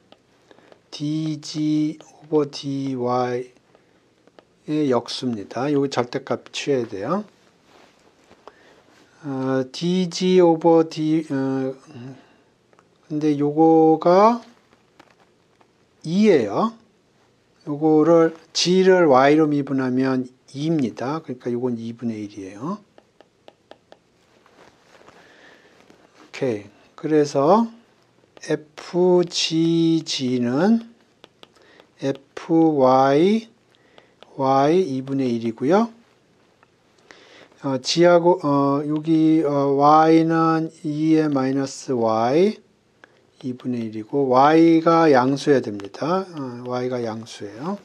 dg over dy의 역수입니다. 요거 절대값 취해야 돼요. dg over d 근데 요거가 2예요. 요거를 g를 y로 미분하면 2입니다. 그러니까 요건 2분의 1이에요. 오케이. 그래서 fgg는 fy y 2분의 1이고요. g하고 여기 y는 2의 마이너스 y 2분의 1이고 y가 양수여야 됩니다. y가 양수예요.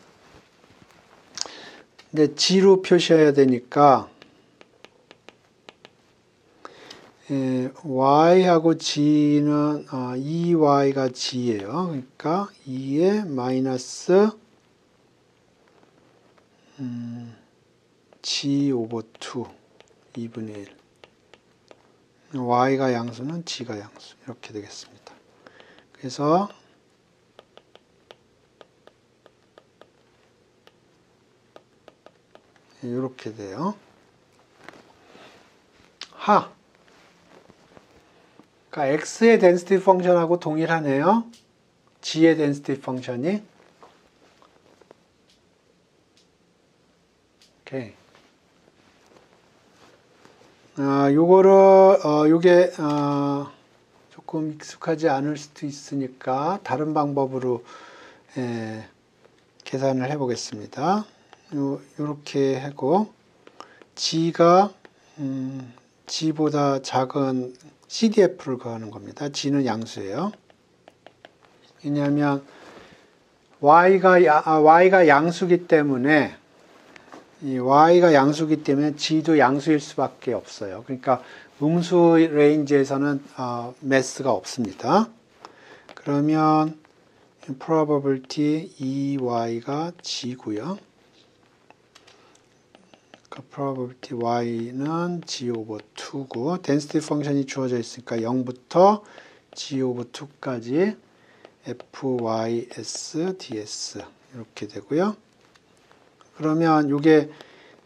근데 g로 표시해야 되니까 y하고 g는 2y가 g예요. 그러니까 2의 마이너스 g 오버 2 2분의 1 y가 양수는 g가 양수 이렇게 되겠습니다. 그래서 이렇게 돼요. 그러니까 x의 density 펑션하고 동일하네요. g의 density 펑션이. 오케이. 요거를 요게 조금 익숙하지 않을 수도 있으니까 다른 방법으로 계산을 해 보겠습니다. 요렇게 하고 g가 g보다 작은 CDF를 구하는 겁니다. g는 양수예요. 왜냐하면 y가 양수기 때문에 y가 양수기 때문에 g도 양수일 수밖에 없어요. 그러니까 음수 레인지에서는 매스가 없습니다. 그러면 probability 2y가 g고요. 그 probability y는 g over 2고 density 펑션이 주어져 있으니까 0부터 g over 2까지 fys ds 이렇게 되고요. 그러면 이게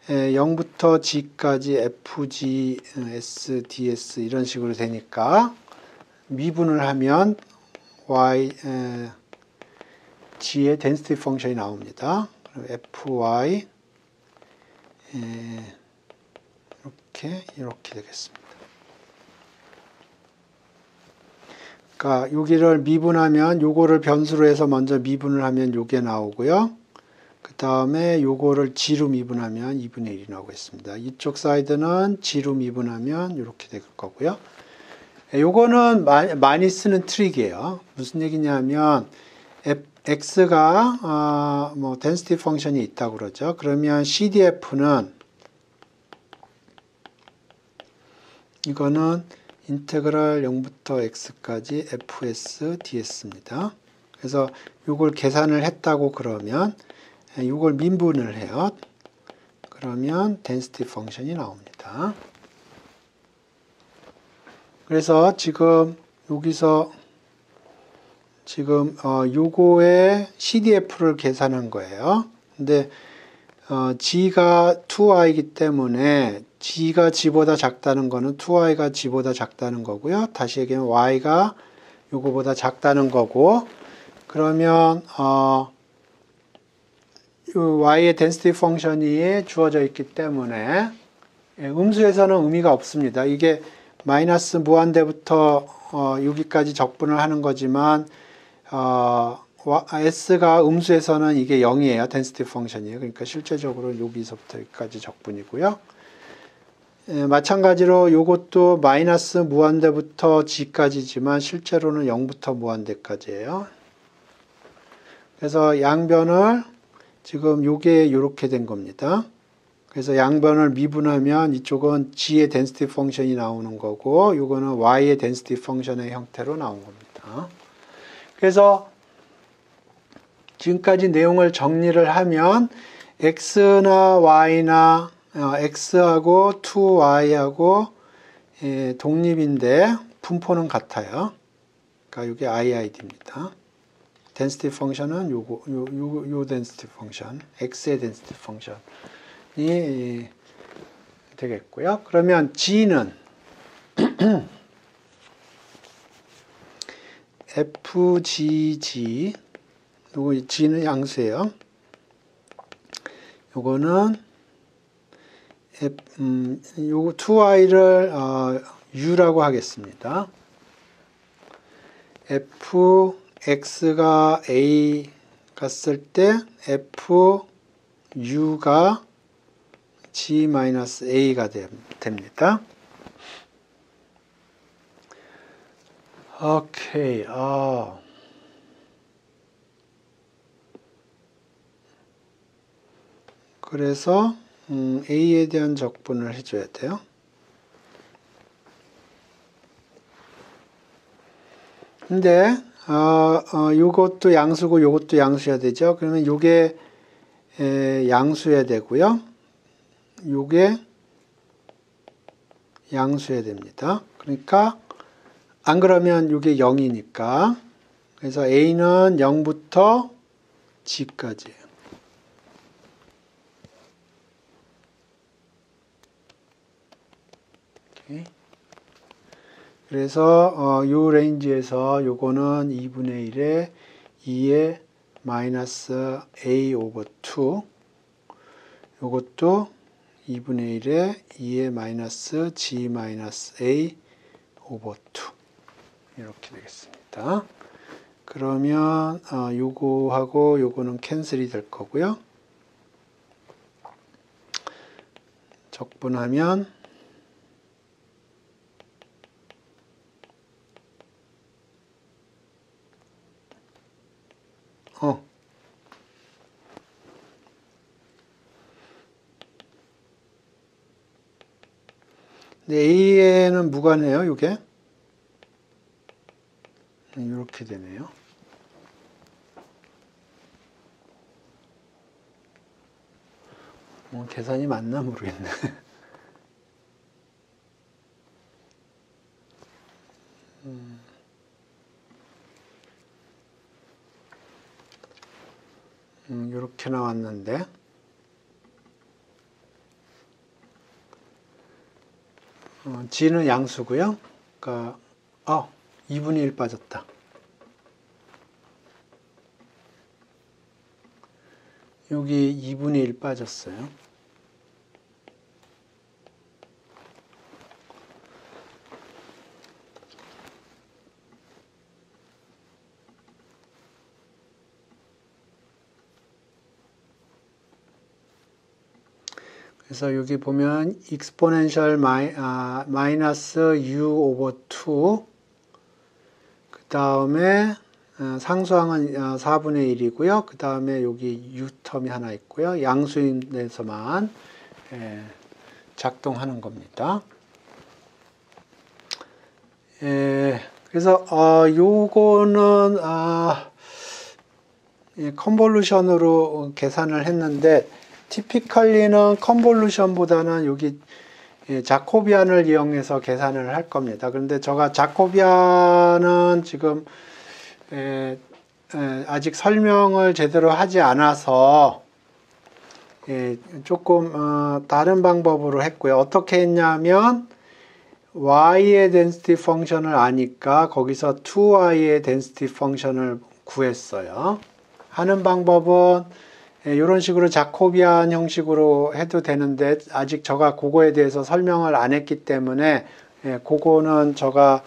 0부터 g까지 fg s ds 이런 식으로 되니까 미분을 하면 g의 density 펑션이 나옵니다. fy 이렇게 되겠습니다. 그러니까 여기를 미분하면 요거를 변수로 해서 먼저 미분을 하면 요게 나오고요. 그 다음에 요거를 g로 미분하면 2분의 1이 나오고 있습니다. 이쪽 사이드는 g로 미분하면 이렇게 될 거고요. 요거는 많이 쓰는 트릭이에요. 무슨 얘기냐면 x가 뭐 density 펑션이 있다고 그러죠. 그러면 CDF는 이거는 인테그랄 0부터 x까지 fs ds입니다. 그래서 요걸 계산을 했다고 그러면 요걸 민분을 해요. 그러면 density 펑션이 나옵니다. 그래서 지금 여기서 지금 요거의 CDF를 계산한 거예요. 근데 g가 2i이기 때문에 g가 g보다 작다는 거는 2i가 g보다 작다는 거고요. 다시 얘기하면 y가 요거보다 작다는 거고, 그러면 요 y의 density 펑션이 주어져 있기 때문에 음수에서는 의미가 없습니다. 이게 마이너스 무한대부터 여기까지 적분을 하는 거지만 s가 음수에서는 이게 0이에요. density 펑션이에요. 그러니까 실제적으로 여기서부터 여기까지 적분이고요. 마찬가지로 이것도 마이너스 무한대부터 g까지지만 실제로는 0부터 무한대까지예요. 그래서 양변을 지금 요게 이렇게 된 겁니다. 그래서 양변을 미분하면 이쪽은 g의 density 펑션이 나오는 거고, 요거는 y의 density 펑션의 형태로 나온 겁니다. 그래서 지금까지 내용을 정리를 하면 x나 y나 x하고 2y하고 독립인데 분포는 같아요. 그러니까 이게 IID입니다. density 펑션은 요 density 펑션, x의 density 펑션이 되겠고요. 그러면 g는 FGG, 요거 g는 양수예요. 요거는 요거 2i를 u라고 하겠습니다. fx가 a 갔을 때 fu가 g-a가 됩니다. 오케이. 그래서 a에 대한 적분을 해줘야 돼요. 근데 요것도 양수고 요것도 양수여야 되죠. 그러면 요게 양수여야 되고요. 요게 양수여야 됩니다. 그러니까 안 그러면 요게 0이니까. 그래서 a는 0부터 g까지예요. 오케이. 그래서 요 레인지에서 요거는 2분의 1에 2의 마이너스 a 오버 2, 요것도 2분의 1에 2의 마이너스 g 마이너스 a 오버 2 이렇게 되겠습니다. 그러면 요거하고 요거는 캔슬이 될 거고요. 적분하면 근데 A에는 무관해요, 요게. 이렇게 되네요. 계산이 맞나 모르겠네. 이렇게 나왔는데. G는 양수고요. 그러니까 2분의 1 빠졌다. 여기 2분의 1 빠졌어요. 그래서 여기 보면 exponential 마이너스 u 오버 2, 그 다음에 상수항은 4분의 1이고요. 그 다음에 여기 u 텀이 하나 있고요. 양수인에서만 작동하는 겁니다. 그래서 요거는 컨볼루션으로 계산을 했는데, 티피컬리는 컨볼루션보다는 여기 자코비안을 이용해서 계산을 할 겁니다. 그런데 제가 자코비안은 지금 아직 설명을 제대로 하지 않아서 조금 다른 방법으로 했고요. 어떻게 했냐면 y의 density 펑션을 아니까 거기서 2y의 density 펑션을 구했어요. 하는 방법은 이런 식으로 자코비안 형식으로 해도 되는데, 아직 제가 그거에 대해서 설명을 안 했기 때문에 그거는 제가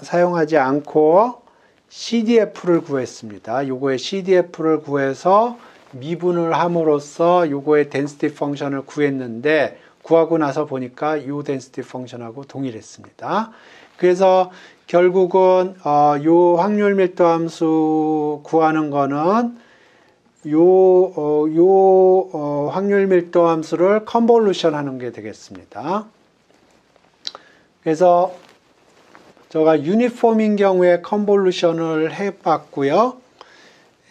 사용하지 않고 CDF를 구했습니다. 요거의 CDF를 구해서 미분을 함으로써 요거의 density 펑션을 구했는데, 구하고 나서 보니까 요 density 펑션하고 동일했습니다. 그래서 결국은 요 확률 밀도 함수 구하는 거는 확률 밀도 함수를 컨볼루션 하는 게 되겠습니다. 그래서 제가 유니폼인 경우에 컨볼루션을 해봤고요.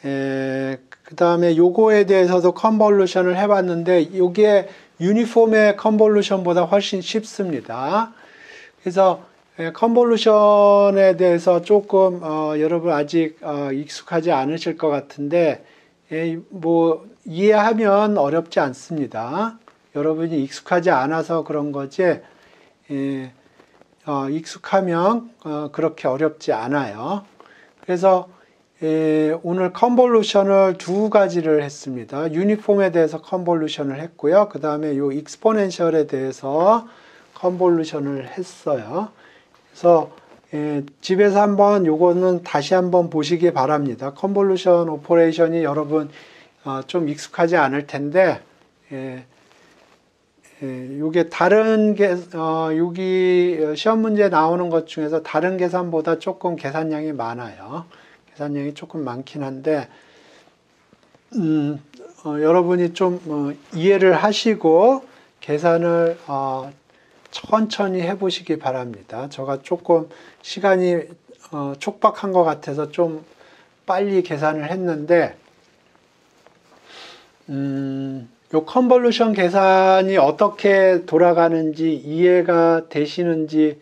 그 다음에 요거에 대해서도 컨볼루션을 해봤는데, 요게 유니폼의 컨볼루션보다 훨씬 쉽습니다. 그래서 컨볼루션에 대해서 조금 여러분 아직 익숙하지 않으실 것 같은데, 뭐 이해하면 어렵지 않습니다. 여러분이 익숙하지 않아서 그런 거지, 익숙하면 그렇게 어렵지 않아요. 그래서 오늘 컨볼루션을 두 가지를 했습니다. 유니폼에 대해서 컨볼루션을 했고요. 그 다음에 요 익스포넨셜에 대해서 컨볼루션을 했어요. 그래서 집에서 한번 요거는 다시 한번 보시기 바랍니다. 컨볼루션 오퍼레이션이 여러분 좀 익숙하지 않을 텐데, 요게 다른 여기 시험 문제 나오는 것 중에서 다른 계산보다 조금 계산량이 많아요. 계산량이 조금 많긴 한데, 여러분이 좀 이해를 하시고 계산을 천천히 해보시기 바랍니다. 제가 조금 시간이 촉박한 것 같아서 좀 빨리 계산을 했는데, 요 컨볼루션 계산이 어떻게 돌아가는지 이해가 되시는지,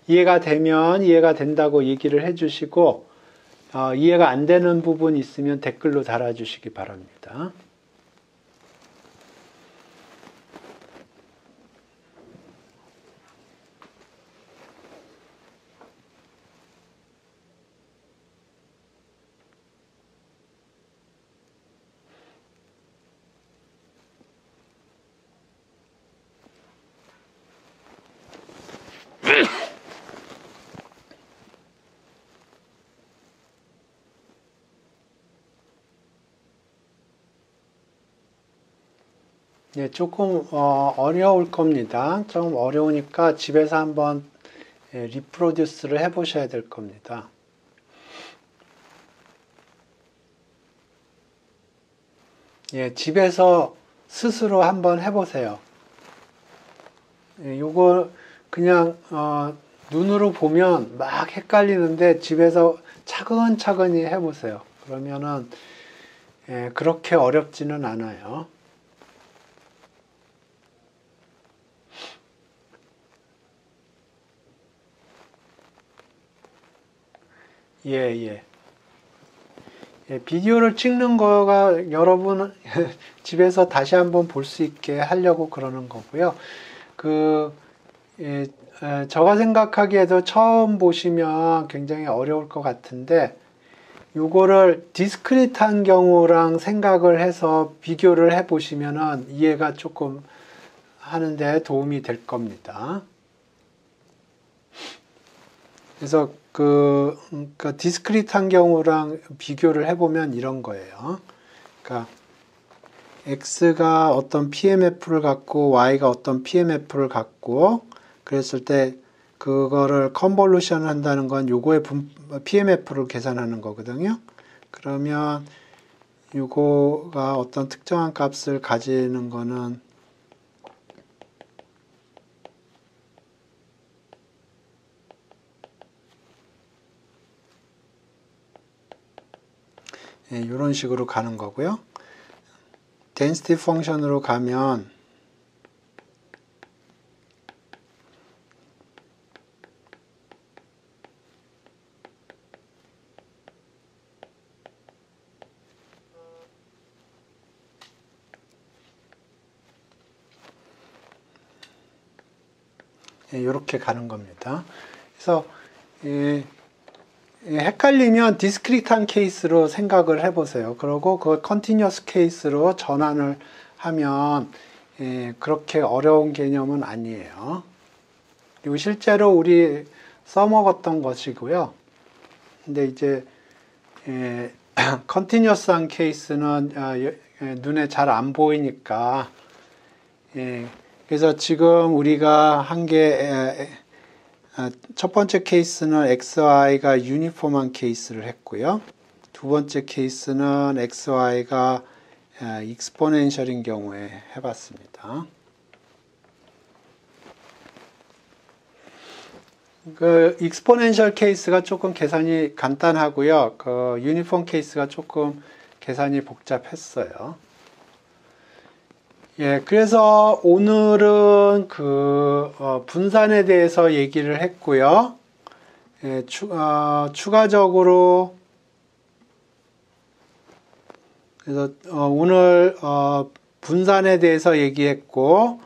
이해가 되면 이해가 된다고 얘기를 해주시고, 이해가 안 되는 부분 있으면 댓글로 달아주시기 바랍니다. 네, 조금 어려울 겁니다. 좀 어려우니까 집에서 한번 리프로듀스를 해보셔야 될 겁니다. 예, 집에서 스스로 한번 해보세요. 요거 그냥 눈으로 보면 막 헷갈리는데 집에서 차근차근히 해보세요. 그러면은 그렇게 어렵지는 않아요. 예. 비디오를 찍는 거가 여러분 집에서 다시 한번 볼 수 있게 하려고 그러는 거고요. 제가 생각하기에도 처음 보시면 굉장히 어려울 것 같은데, 요거를 디스크리트한 경우랑 생각을 해서 비교를 해 보시면은 이해가 조금 하는데 도움이 될 겁니다. 그래서 그러니까 디스크리트한 경우랑 비교를 해보면 이런 거예요. 그러니까 x가 어떤 PMF를 갖고 y가 어떤 PMF를 갖고 그랬을 때 그거를 컨볼루션 한다는 건 요거의 PMF를 계산하는 거거든요. 그러면 요거가 어떤 특정한 값을 가지는 거는 이런 식으로 가는 거고요. density 펑션으로 가면 이렇게 가는 겁니다. 그래서 헷갈리면 디스크리트한 케이스로 생각을 해보세요. 그리고 그걸 컨티뉴어스 케이스로 전환을 하면 그렇게 어려운 개념은 아니에요. 그리고 실제로 우리 써먹었던 것이고요. 근데 이제 컨티뉴어스한 케이스는 눈에 잘 안 보이니까 그래서 지금 우리가 한 게 첫 번째 케이스는 XY가 유니폼한 케이스를 했고요. 두 번째 케이스는 XY가 익스포넨셜인 경우에 해봤습니다. 그 익스포넨셜 케이스가 조금 계산이 간단하고요. 그 유니폼 케이스가 조금 계산이 복잡했어요. 그래서 오늘은 그 분산에 대해서 얘기를 했고요. 추가적으로 그래서 오늘 분산에 대해서 얘기했고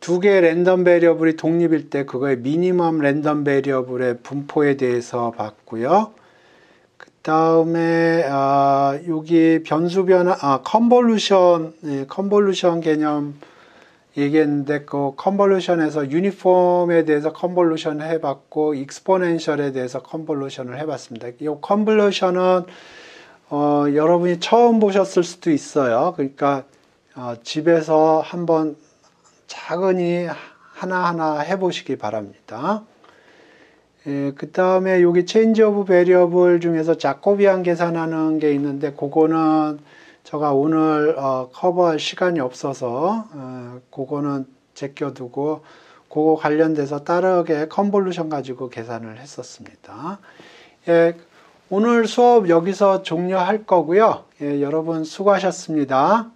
두 개의 랜덤 베리어블이 독립일 때 그거의 미니멈 랜덤 베리어블의 분포에 대해서 봤고요. 그 다음에 여기 변수 변화, 컨볼루션 개념 얘기했는데 그 컨볼루션에서 유니폼에 대해서 컨볼루션 해봤고 익스포넨셜에 대해서 컨볼루션을 해봤습니다. 이 컨볼루션은 여러분이 처음 보셨을 수도 있어요. 그러니까 집에서 한번 차근히 하나하나 해보시기 바랍니다. 그 다음에 여기 체인지 오브 베리어블 중에서 자코비안 계산하는 게 있는데 그거는 제가 오늘 커버할 시간이 없어서 그거는 제껴두고 그거 관련돼서 다르게 컨볼루션 가지고 계산을 했었습니다. 오늘 수업 여기서 종료할 거고요. 여러분 수고하셨습니다.